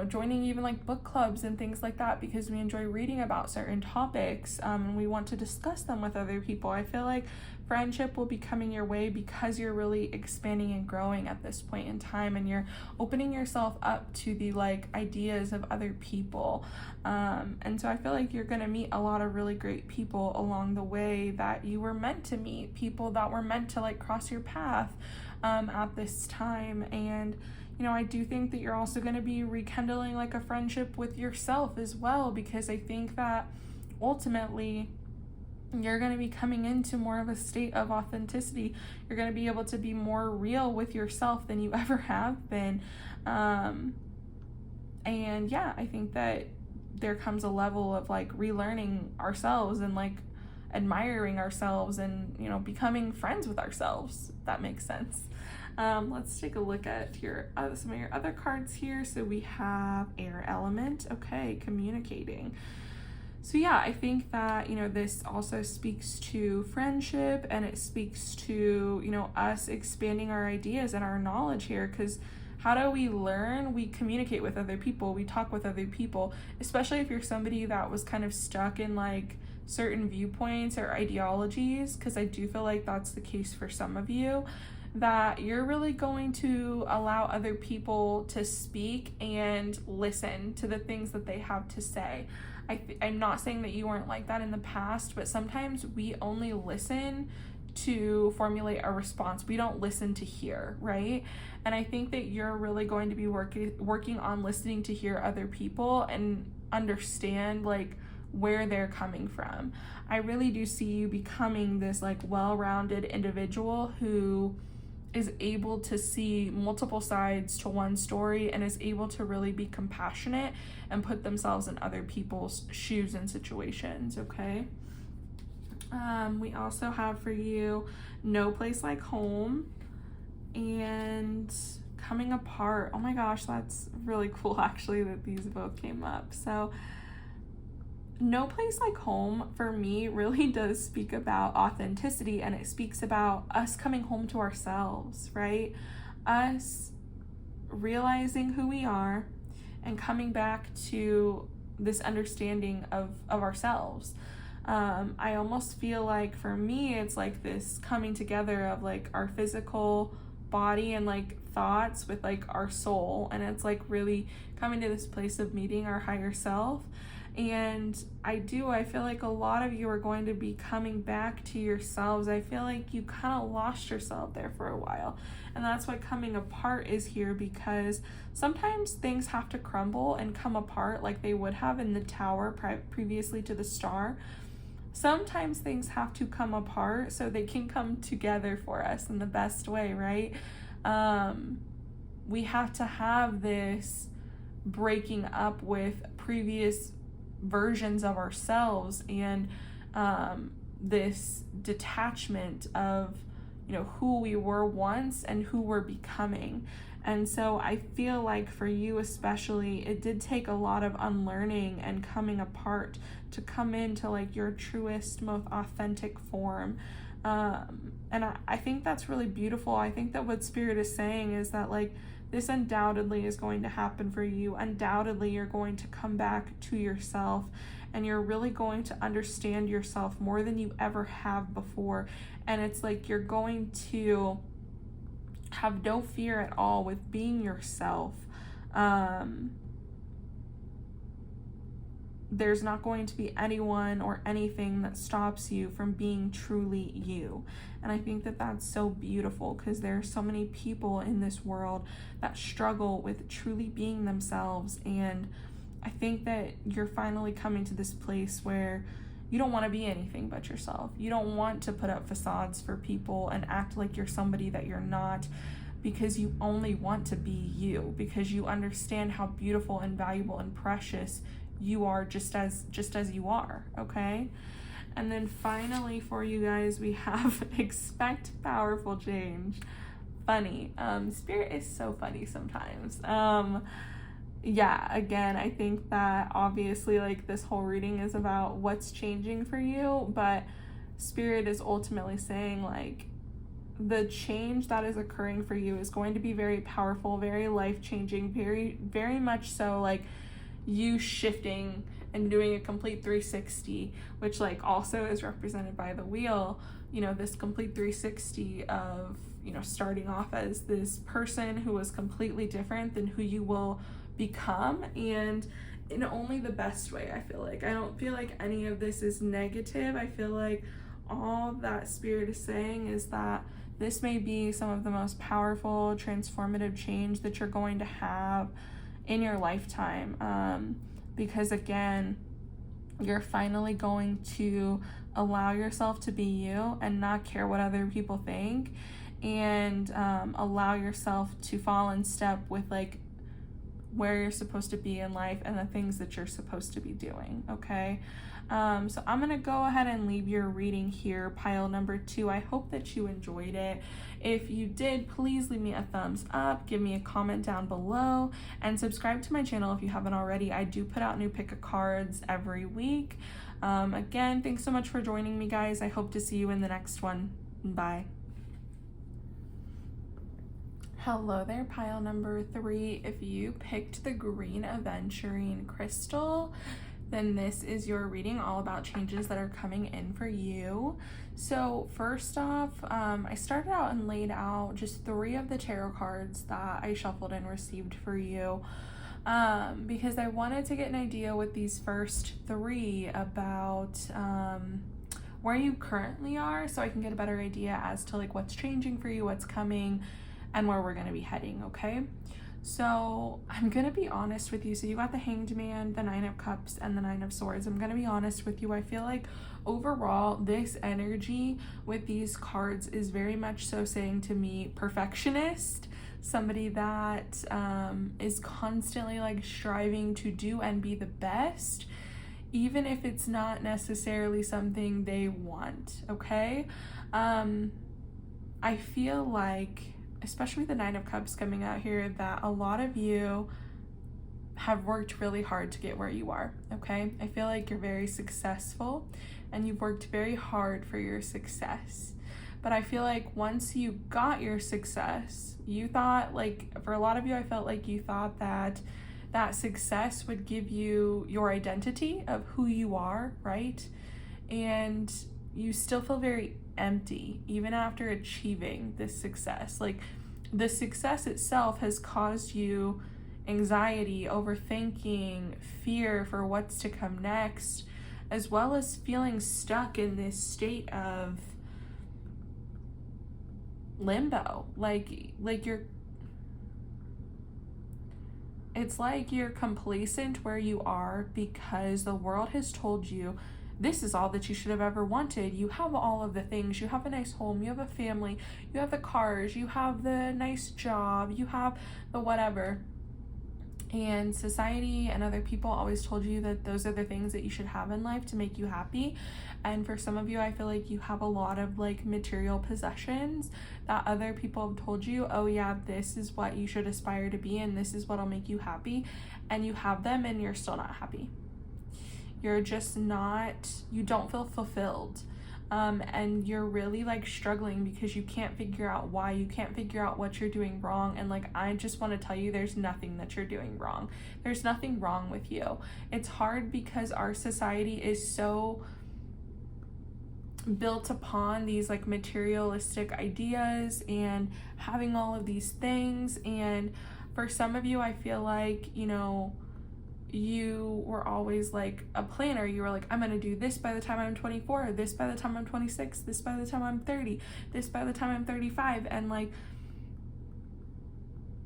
joining even book clubs and things like that, because we enjoy reading about certain topics, and we want to discuss them with other people. I feel like friendship will be coming your way because you're really expanding and growing at this point in time, and you're opening yourself up to the ideas of other people, and so I feel like you're gonna meet a lot of really great people along the way that you were meant to meet, people that were meant to cross your path at this time. And I do think that you're also going to be rekindling a friendship with yourself as well, because I think that ultimately you're going to be coming into more of a state of authenticity. You're going to be able to be more real with yourself than you ever have been. And yeah, I think that there comes a level of relearning ourselves and admiring ourselves and, becoming friends with ourselves, if that makes sense. Let's take a look at some of your other cards here. So we have air element. Okay, communicating. So yeah, I think that, this also speaks to friendship, and it speaks to, us expanding our ideas and our knowledge here, because how do we learn? We communicate with other people, we talk with other people, especially if you're somebody that was kind of stuck in like certain viewpoints or ideologies, because I do feel like that's the case for some of you, that you're really going to allow other people to speak and listen to the things that they have to say. I'm not saying that you weren't like that in the past, but sometimes we only listen to formulate a response. We don't listen to hear, right? And I think that you're really going to be working on listening to hear other people and understand like where they're coming from. I really do see you becoming this like well-rounded individual who is able to see multiple sides to one story and is able to really be compassionate and put themselves in other people's shoes and situations, okay? We also have for you No Place Like Home and Coming Apart. Oh my gosh, that's really cool actually that these both came up. So No Place Like Home for me really does speak about authenticity, and it speaks about us coming home to ourselves, right? Us realizing who we are and coming back to this understanding of ourselves. I almost feel like for me, it's like this coming together of like our physical body and like thoughts with like our soul, and it's like really coming to this place of meeting our higher self. And I feel like a lot of you are going to be coming back to yourselves. I feel like you kind of lost yourself there for a while. And that's why Coming Apart is here, because sometimes things have to crumble and come apart like they would have in the tower previously to the star. Sometimes things have to come apart so they can come together for us in the best way, right? We have to have this breaking up with previous versions of ourselves and this detachment of who we were once and who we're becoming. And so I feel like for you especially, it did take a lot of unlearning and coming apart to come into like your truest, most authentic form. And I think that's really beautiful. I think that what Spirit is saying is that like this undoubtedly is going to happen for you. Undoubtedly, you're going to come back to yourself, and you're really going to understand yourself more than you ever have before. And it's like you're going to have no fear at all with being yourself. There's not going to be anyone or anything that stops you from being truly you. And I think that that's so beautiful, because there are so many people in this world that struggle with truly being themselves. And I think that you're finally coming to this place where you don't want to be anything but yourself. You don't want to put up facades for people and act like you're somebody that you're not, because you only want to be you, because you understand how beautiful and valuable and precious you are just as you are, okay? And then finally for you guys, we have expect powerful change. Funny. Spirit is so funny sometimes. Yeah, again, I think that obviously like this whole reading is about what's changing for you, but Spirit is ultimately saying like the change that is occurring for you is going to be very powerful, very life-changing, very, very much so like you shifting and doing a complete 360, which like also is represented by the wheel, this complete 360 of, starting off as this person who was completely different than who you will become, and in only the best way. I feel like I don't feel like any of this is negative. I feel like all that Spirit is saying is that this may be some of the most powerful transformative change that you're going to have in your lifetime, because again, you're finally going to allow yourself to be you and not care what other people think, and allow yourself to fall in step with like where you're supposed to be in life and the things that you're supposed to be doing, okay? So I'm gonna go ahead and leave your reading here, pile number 2. I hope that you enjoyed it. If you did, please leave me a thumbs up, give me a comment down below, and subscribe to my channel if you haven't already. I do put out new pick a cards every week. Again, thanks so much for joining me, guys. I hope to see you in the next one. Bye. Hello there, pile number 3. If you picked the green aventurine crystal, then this is your reading all about changes that are coming in for you. So first off, I started out and laid out just 3 of the tarot cards that I shuffled and received for you, because I wanted to get an idea with these first 3 about where you currently are, so I can get a better idea as to like what's changing for you, what's coming, and where we're going to be heading, okay? So I'm going to be honest with you. So you got the Hanged Man, the 9 of Cups, and the 9 of Swords. I'm going to be honest with you. I feel like overall this energy with these cards is very much so saying to me perfectionist, somebody that is constantly like striving to do and be the best, even if it's not necessarily something they want, okay? I feel like, especially with the 9 of Cups coming out here, that a lot of you have worked really hard to get where you are, okay? I feel like you're very successful and you've worked very hard for your success. But I feel like once you got your success, you thought, like, for a lot of you, I felt like you thought that that success would give you your identity of who you are, right? And you still feel very empty even after achieving this success. Like, the success itself has caused you anxiety, overthinking, fear for what's to come next, as well as feeling stuck in this state of limbo. It's like you're complacent where you are because the world has told you this is all that you should have ever wanted. You have all of the things. You have a nice home. You have a family. You have the cars. You have the nice job. You have the whatever. And society and other people always told you that those are the things that you should have in life to make you happy. And for some of you, I feel like you have a lot of like material possessions that other people have told you, oh yeah, this is what you should aspire to be and this is what'll make you happy. And you have them and you're still not happy. You're just not, you don't feel fulfilled. And you're really like struggling because you can't figure out why, you can't figure out what you're doing wrong. And like, I just want to tell you, there's nothing that you're doing wrong. There's nothing wrong with you. It's hard because our society is so built upon these like materialistic ideas and having all of these things. And for some of you, I feel like, you know, you were always like a planner. You were like, I'm gonna do this by the time I'm 24, this by the time I'm 26, this by the time I'm 30, this by the time I'm 35. And like,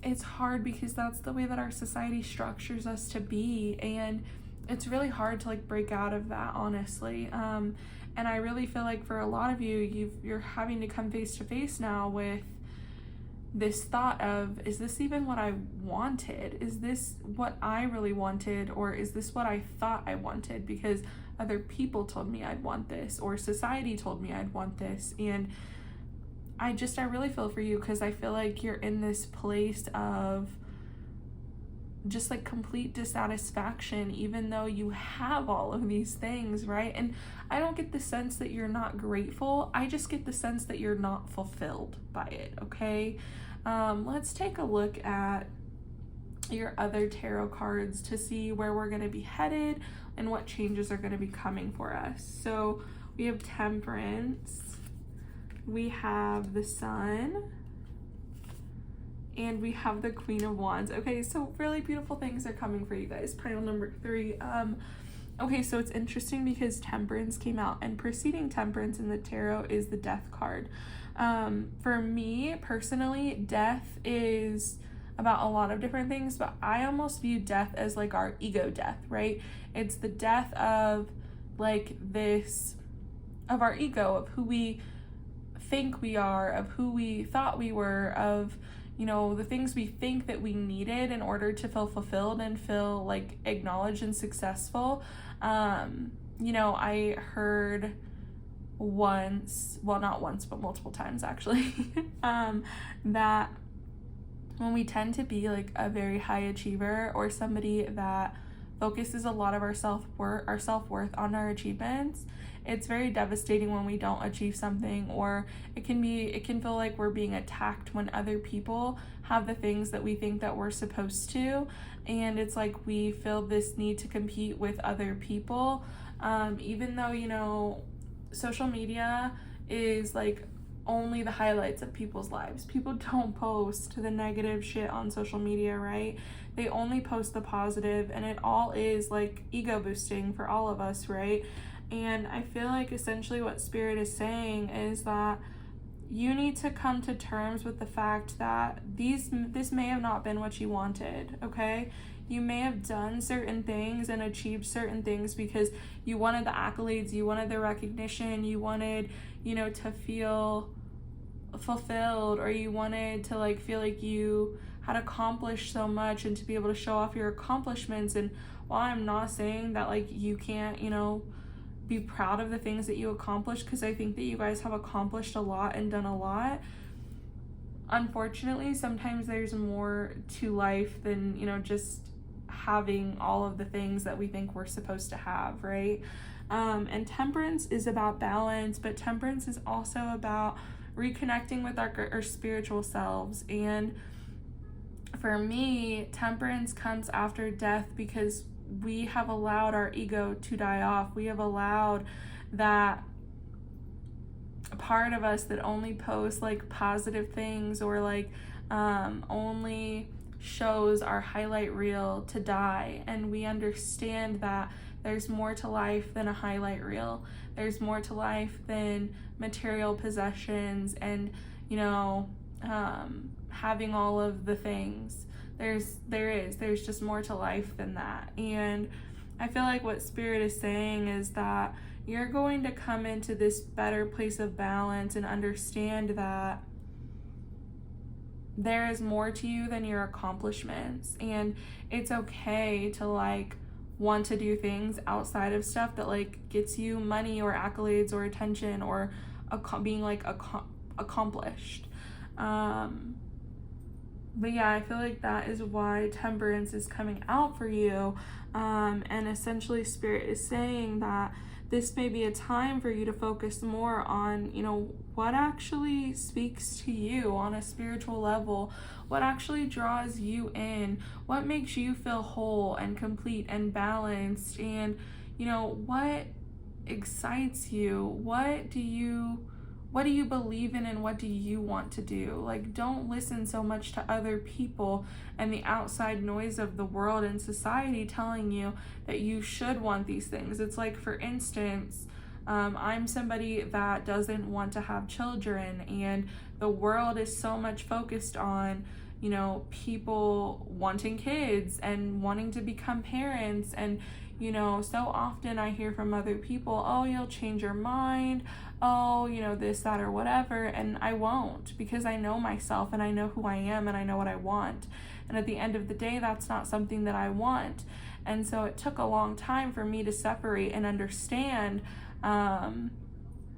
it's hard because that's the way that our society structures us to be, and it's really hard to like break out of that, honestly. And I really feel like for a lot of you, you're having to come face to face now with this thought of, is this even what I wanted? Is this what I really wanted? Or is this what I thought I wanted because other people told me I'd want this, or society told me I'd want this? And I really feel for you because I feel like you're in this place of just like complete dissatisfaction, even though you have all of these things, right? And I don't get the sense that you're not grateful. I just get the sense that you're not fulfilled by it, okay? Let's take a look at your other tarot cards to see where we're going to be headed and what changes are going to be coming for us. So we have Temperance, we have the Sun, and we have the Queen of Wands. Okay, so really beautiful things are coming for you guys. Pile number 3. Okay, so it's interesting because Temperance came out, and preceding Temperance in the tarot is the Death card. For me personally, death is about a lot of different things, but I almost view death as like our ego death, right? It's the death of like this, of our ego, of who we think we are, of who we thought we were, of, the things we think that we needed in order to feel fulfilled and feel like acknowledged and successful. I heard once, well, not once, but multiple times actually, that when we tend to be like a very high achiever or somebody that focuses a lot of our self-worth on our achievements, it's very devastating when we don't achieve something, or it can feel like we're being attacked when other people have the things that we think that we're supposed to, and it's like we feel this need to compete with other people, even though social media is like only the highlights of people's lives. People don't post the negative shit on social media, right? They only post the positive, and it all is like ego boosting for all of us, right? And I feel like essentially what Spirit is saying is that you need to come to terms with the fact that this may have not been what you wanted, okay? You may have done certain things and achieved certain things because you wanted the accolades, you wanted the recognition, you wanted, to feel fulfilled, or you wanted to like feel like you had accomplished so much and to be able to show off your accomplishments. And while I'm not saying that like you can't, be proud of the things that you accomplished, because I think that you guys have accomplished a lot and done a lot, unfortunately sometimes there's more to life than just having all of the things that we think we're supposed to have, right? And temperance is about balance, but temperance is also about reconnecting with our spiritual selves. And for me, temperance comes after death, because we have allowed our ego to die off. We have allowed that part of us that only posts like positive things, or like only shows our highlight reel, to die. And we understand that there's more to life than a highlight reel. There's more to life than material possessions and having all of the things. There's just more to life than that. And I feel like what Spirit is saying is that you're going to come into this better place of balance and understand that there is more to you than your accomplishments. And it's okay to like want to do things outside of stuff that like gets you money or accolades or attention or being like accomplished. But yeah, I feel like that is why temperance is coming out for you. And essentially Spirit is saying that this may be a time for you to focus more on, what actually speaks to you on a spiritual level, what actually draws you in, what makes you feel whole and complete and balanced, and, what excites you, what do you believe in, and what do you want to do? Like, don't listen so much to other people and the outside noise of the world and society telling you that you should want these things. It's like, for instance, I'm somebody that doesn't want to have children, and the world is so much focused on, people wanting kids and wanting to become parents. And, so often I hear from other people, oh, you'll change your mind, oh, this, that, or whatever. And I won't, because I know myself and I know who I am and I know what I want. And at the end of the day, that's not something that I want. And so it took a long time for me to separate and understand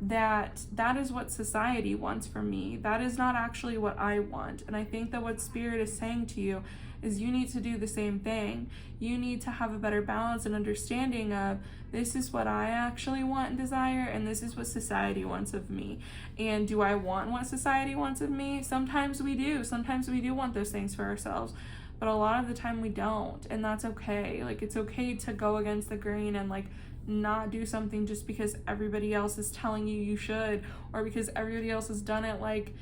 that is what society wants from me. That is not actually what I want. And I think that what Spirit is saying to you is you need to do the same thing. You need to have a better balance and understanding of, this is what I actually want and desire, and this is what society wants of me. And do I want what society wants of me? Sometimes we do. Sometimes we do want those things for ourselves, but a lot of the time we don't, and that's okay. Like, it's okay to go against the grain and like not do something just because everybody else is telling you should, or because everybody else has done it like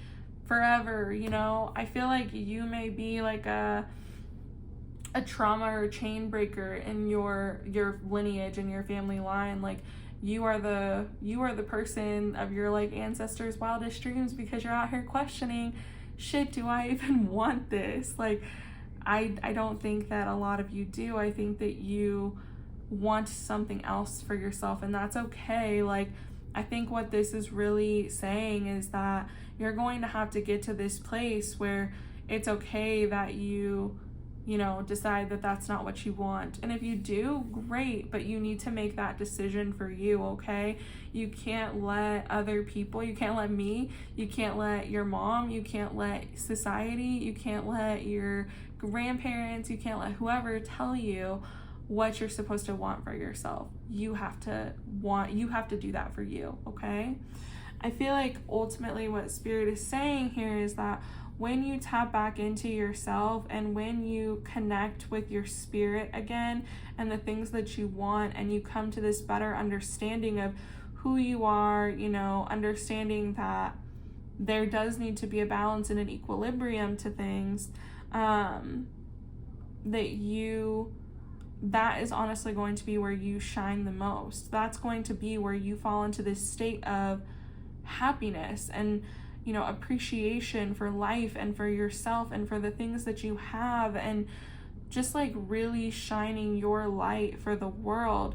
forever. I feel like you may be like a trauma or chain breaker in your lineage and your family line. Like, you are the person of your like ancestors' wildest dreams, because you're out here questioning, shit, do I even want this? Like, I don't think that a lot of you do. I think that you want something else for yourself, and that's okay. Like, I think what this is really saying is that you're going to have to get to this place where it's okay that you decide that that's not what you want. And if you do, great, but you need to make that decision for you, okay? You can't let other people, you can't let me, you can't let your mom, you can't let society, you can't let your grandparents, you can't let whoever tell you what you're supposed to want for yourself. You have to do that for you, okay? I feel like ultimately what Spirit is saying here is that when you tap back into yourself and when you connect with your spirit again and the things that you want, and you come to this better understanding of who you are, understanding that there does need to be a balance and an equilibrium to things, that is honestly going to be where you shine the most. That's going to be where you fall into this state of happiness and appreciation for life and for yourself and for the things that you have, and just like really shining your light for the world,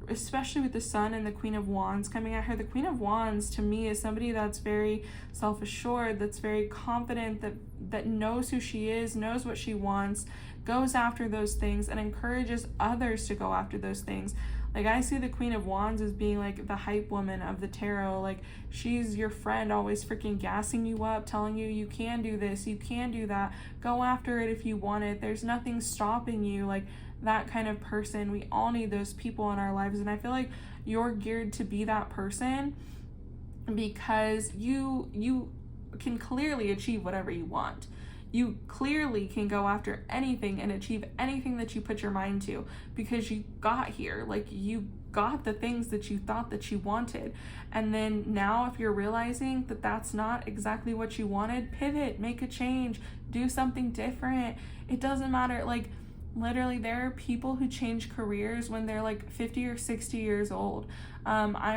especially with the Sun and the Queen of Wands coming at her. The Queen of Wands to me is somebody that's very self-assured, that's very confident, that knows who she is, knows what she wants, goes after those things, and encourages others to go after those things. Like, I see the Queen of Wands as being like the hype woman of the tarot. Like, she's your friend, always freaking gassing you up, telling you you can do this, you can do that, go after it if you want it, there's nothing stopping you. Like, that kind of person. We all need those people in our lives, and I feel like you're geared to be that person because you can clearly achieve whatever you want. You clearly can go after anything and achieve anything that you put your mind to because you got here. Like, you got the things that you thought that you wanted. And then now if you're realizing that that's not exactly what you wanted, pivot, make a change, do something different. It doesn't matter. Like, literally, there are people who change careers when they're like 50 or 60 years old. I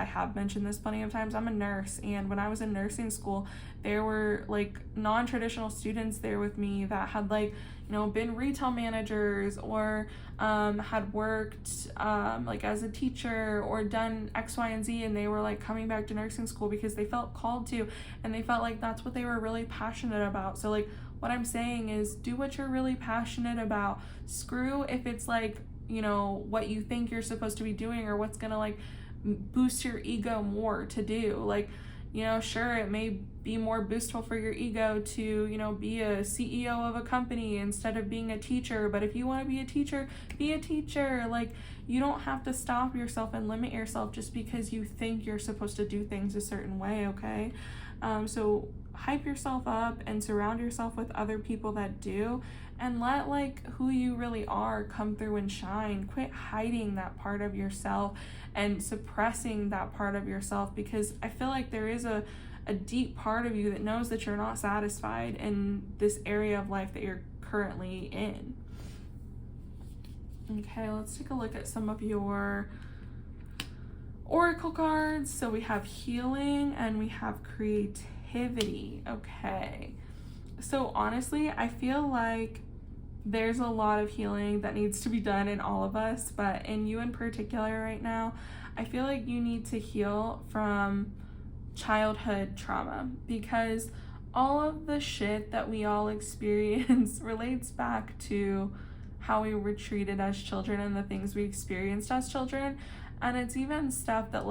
have mentioned this plenty of times. I'm a nurse, and when I was in nursing school, there were like non-traditional students there with me that had been retail managers or had worked like as a teacher or done X, Y, and Z, and they were like coming back to nursing school because they felt called to, and they felt like that's what they were really passionate about. So like, what I'm saying is, do what you're really passionate about. Screw if it's like, what you think you're supposed to be doing or what's gonna like boost your ego more to do. Like, sure, it may be more boostful for your ego to, be a CEO of a company instead of being a teacher. But if you want to be a teacher, be a teacher. Like, you don't have to stop yourself and limit yourself just because you think you're supposed to do things a certain way, okay? So hype yourself up and surround yourself with other people that do, and let like who you really are come through and shine. Quit hiding that part of yourself and suppressing that part of yourself, because I feel like there is a deep part of you that knows that you're not satisfied in this area of life that you're currently in. Okay, let's take a look at some of your oracle cards. So we have healing and we have creativity. Okay, so honestly, I feel like there's a lot of healing that needs to be done in all of us, but in you in particular right now, I feel like you need to heal from childhood trauma, because all of the shit that we all experience relates back to how we were treated as children and the things we experienced as children. And it's even stuff that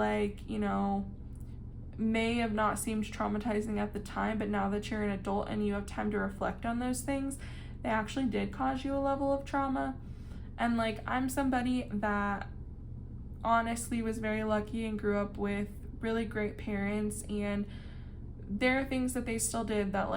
may have not seemed traumatizing at the time, but now that you're an adult and you have time to reflect on those things, they actually did cause you a level of trauma. And I'm somebody that honestly was very lucky and grew up with really great parents, and there are things that they still did that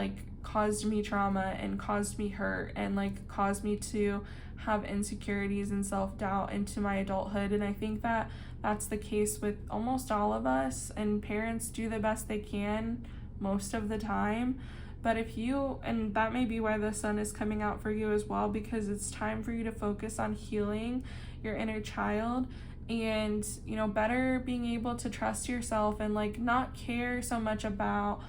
caused me trauma and caused me hurt and caused me to have insecurities and self-doubt into my adulthood. And I think that that's the case with almost all of us, and parents do the best they can most of the time. But and that may be why the Sun is coming out for you as well, because it's time for you to focus on healing your inner child and better being able to trust yourself and not care so much about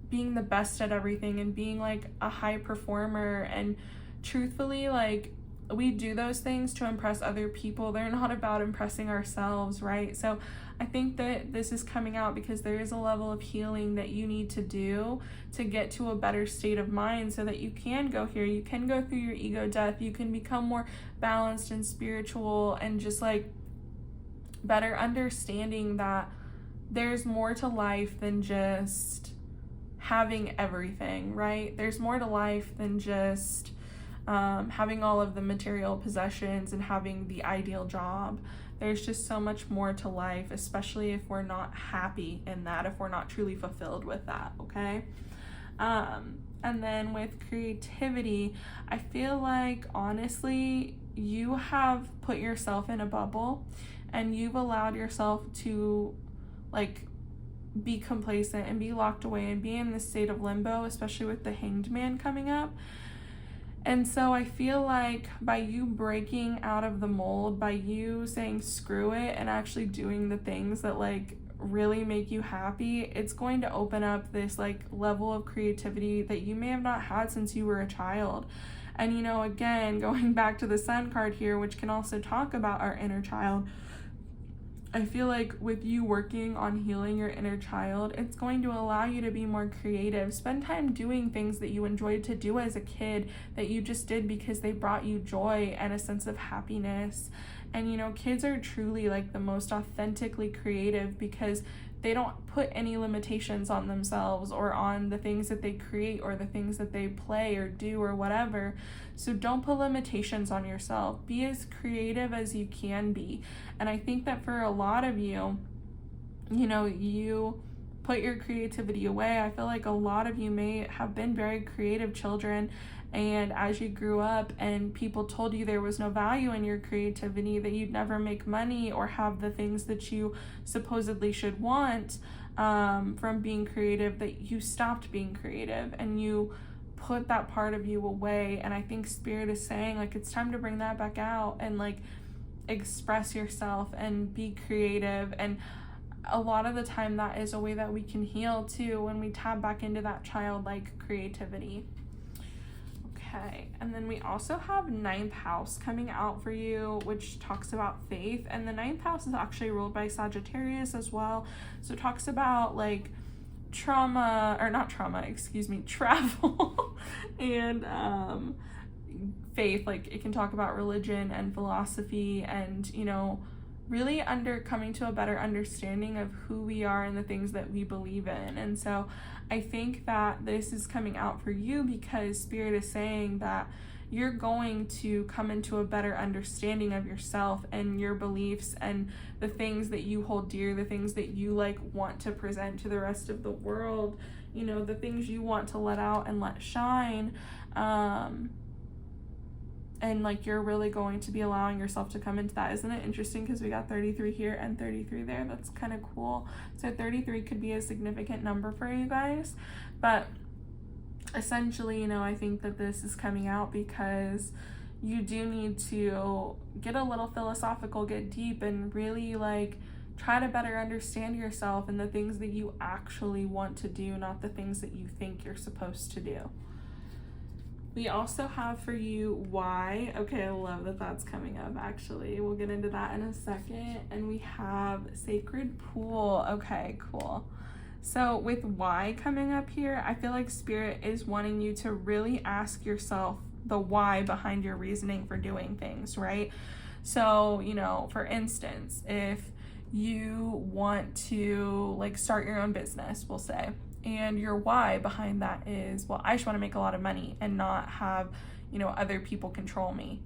being the best at everything and being a high performer. And truthfully, we do those things to impress other people. They're not about impressing ourselves, right? So I think that this is coming out because there is a level of healing that you need to do to get to a better state of mind so that you can go here. You can go through your ego death. You can become more balanced and spiritual and just like better understanding that there's more to life than just having everything, right? There's more to life than just having all of the material possessions and having the ideal job. There's just so much more to life, especially if we're not happy in that, if we're not truly fulfilled with that, okay? And then with creativity, I feel like honestly, you have put yourself in a bubble and you've allowed yourself to like be complacent and be locked away and be in this state of limbo, especially with the Hanged Man coming up. And so I feel like by you breaking out of the mold, by you saying screw it and actually doing the things that like really make you happy, it's going to open up this like level of creativity that you may have not had since you were a child. And you know, again, going back to the Sun card here, which can also talk about our inner child, I feel like with you working on healing your inner child, it's going to allow you to be more creative. Spend time doing things that you enjoyed to do as a kid that you just did because they brought you joy and a sense of happiness. And you know, kids are truly like the most authentically creative because they don't put any limitations on themselves or on the things that they create or the things that they play or do or whatever. So don't put limitations on yourself. Be as creative as you can be. And I think that for a lot of you, you know, you put your creativity away. I feel like a lot of you may have been very creative children, and as you grew up and people told you there was no value in your creativity, that you'd never make money or have the things that you supposedly should want from being creative, that you stopped being creative and you put that part of you away. And I think Spirit is saying like it's time to bring that back out and like express yourself and be creative. And a lot of the time that is a way that we can heal too, when we tap back into that childlike creativity. Okay, and then we also have 9th house coming out for you, which talks about faith. And the 9th house is actually ruled by Sagittarius as well. So it talks about like travel and faith. Like it can talk about religion and philosophy and, you know, really coming to a better understanding of who we are and the things that we believe in. And so I think that this is coming out for you because Spirit is saying that you're going to come into a better understanding of yourself and your beliefs and the things that you hold dear, the things that you like want to present to the rest of the world, you know, the things you want to let out and let shine. And like you're really going to be allowing yourself to come into that. Isn't it interesting? Because we got 33 here and 33 there. That's kind of cool. So 33 could be a significant number for you guys. But essentially, you know, I think that this is coming out because you do need to get a little philosophical, get deep, and really like try to better understand yourself and the things that you actually want to do, not the things that you think you're supposed to do. We also have for you why. Okay, I love that that's coming up, actually. We'll get into that in a second. And we have Sacred Pool. Okay, cool. So with why coming up here, I feel like Spirit is wanting you to really ask yourself the why behind your reasoning for doing things, right? So, you know, for instance, if you want to like start your own business, we'll say, and your why behind that is, well, I just want to make a lot of money and not have, you know, other people control me.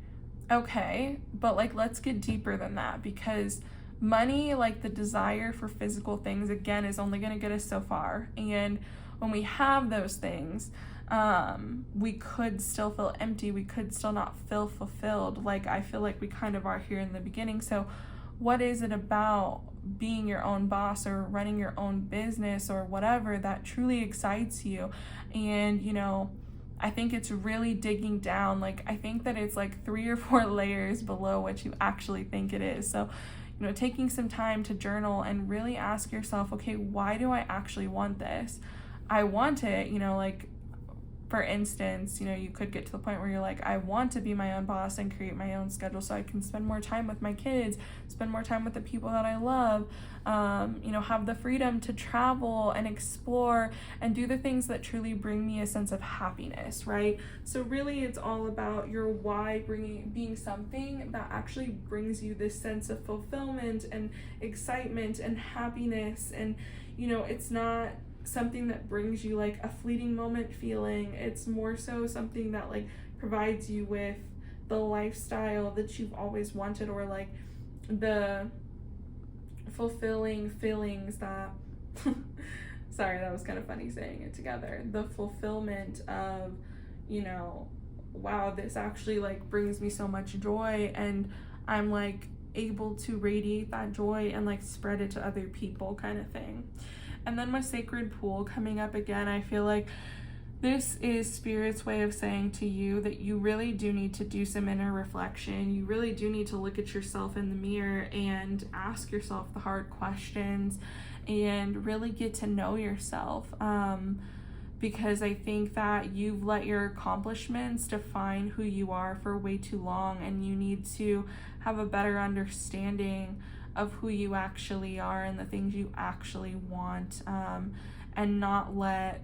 Okay, but like, let's get deeper than that, because money, like the desire for physical things, again, is only going to get us so far. And when we have those things, we could still feel empty. We could still not feel fulfilled. Like I feel like we kind of are here in the beginning. So what is it about being your own boss or running your own business or whatever that truly excites you? And, you know, I think it's really digging down. Like, I think that it's like 3 or 4 layers below what you actually think it is. So, you know, taking some time to journal and really ask yourself, okay, why do I actually want this? I want it, you know, like for instance, you could get to the point where you're like, I want to be my own boss and create my own schedule so I can spend more time with my kids, spend more time with the people that I love, have the freedom to travel and explore and do the things that truly bring me a sense of happiness, right? So really it's all about your why being something that actually brings you this sense of fulfillment and excitement and happiness. And, it's not something that brings you like a fleeting moment feeling. It's more so something that like provides you with the lifestyle that you've always wanted, or like the fulfilling feelings that sorry, that was kind of funny saying it together. The fulfillment of, wow, this actually like brings me so much joy, and I'm like able to radiate that joy and like spread it to other people, kind of thing. And then with Sacred Pool coming up again, I feel like this is Spirit's way of saying to you that you really do need to do some inner reflection. You really do need to look at yourself in the mirror and ask yourself the hard questions and really get to know yourself. Because I think that you've let your accomplishments define who you are for way too long, and you need to have a better understanding of who you actually are and the things you actually want, and not let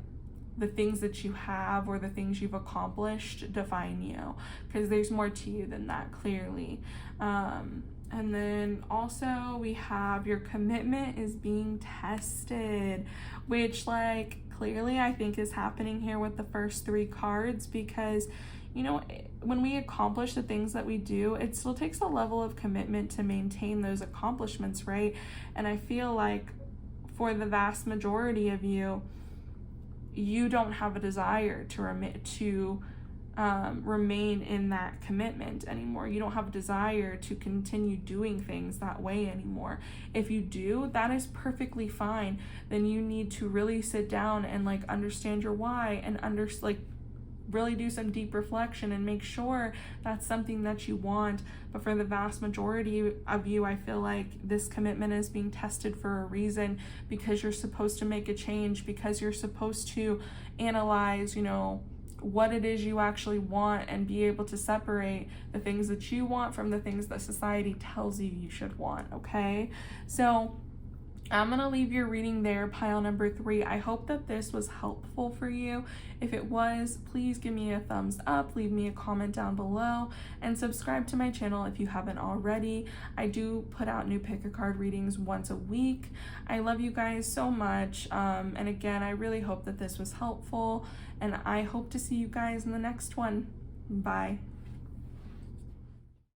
the things that you have or the things you've accomplished define you, because there's more to you than that, clearly. And then also we have your commitment is being tested, which like clearly I think is happening here with the first 3 cards, because when we accomplish the things that we do, it still takes a level of commitment to maintain those accomplishments, right? And I feel like for the vast majority of you don't have a desire to remain in that commitment anymore. You don't have a desire to continue doing things that way anymore. If you do, that is perfectly fine. Then you need to really sit down and like understand your why, and really do some deep reflection and make sure that's something that you want. But for the vast majority of you, I feel like this commitment is being tested for a reason, because you're supposed to make a change, because you're supposed to analyze, what it is you actually want, and be able to separate the things that you want from the things that society tells you should want, okay? So I'm going to leave your reading there, pile number 3. I hope that this was helpful for you. If it was, please give me a thumbs up, leave me a comment down below, and subscribe to my channel if you haven't already. I do put out new pick a card readings once a week. I love you guys so much. And again, I really hope that this was helpful, and I hope to see you guys in the next one. Bye.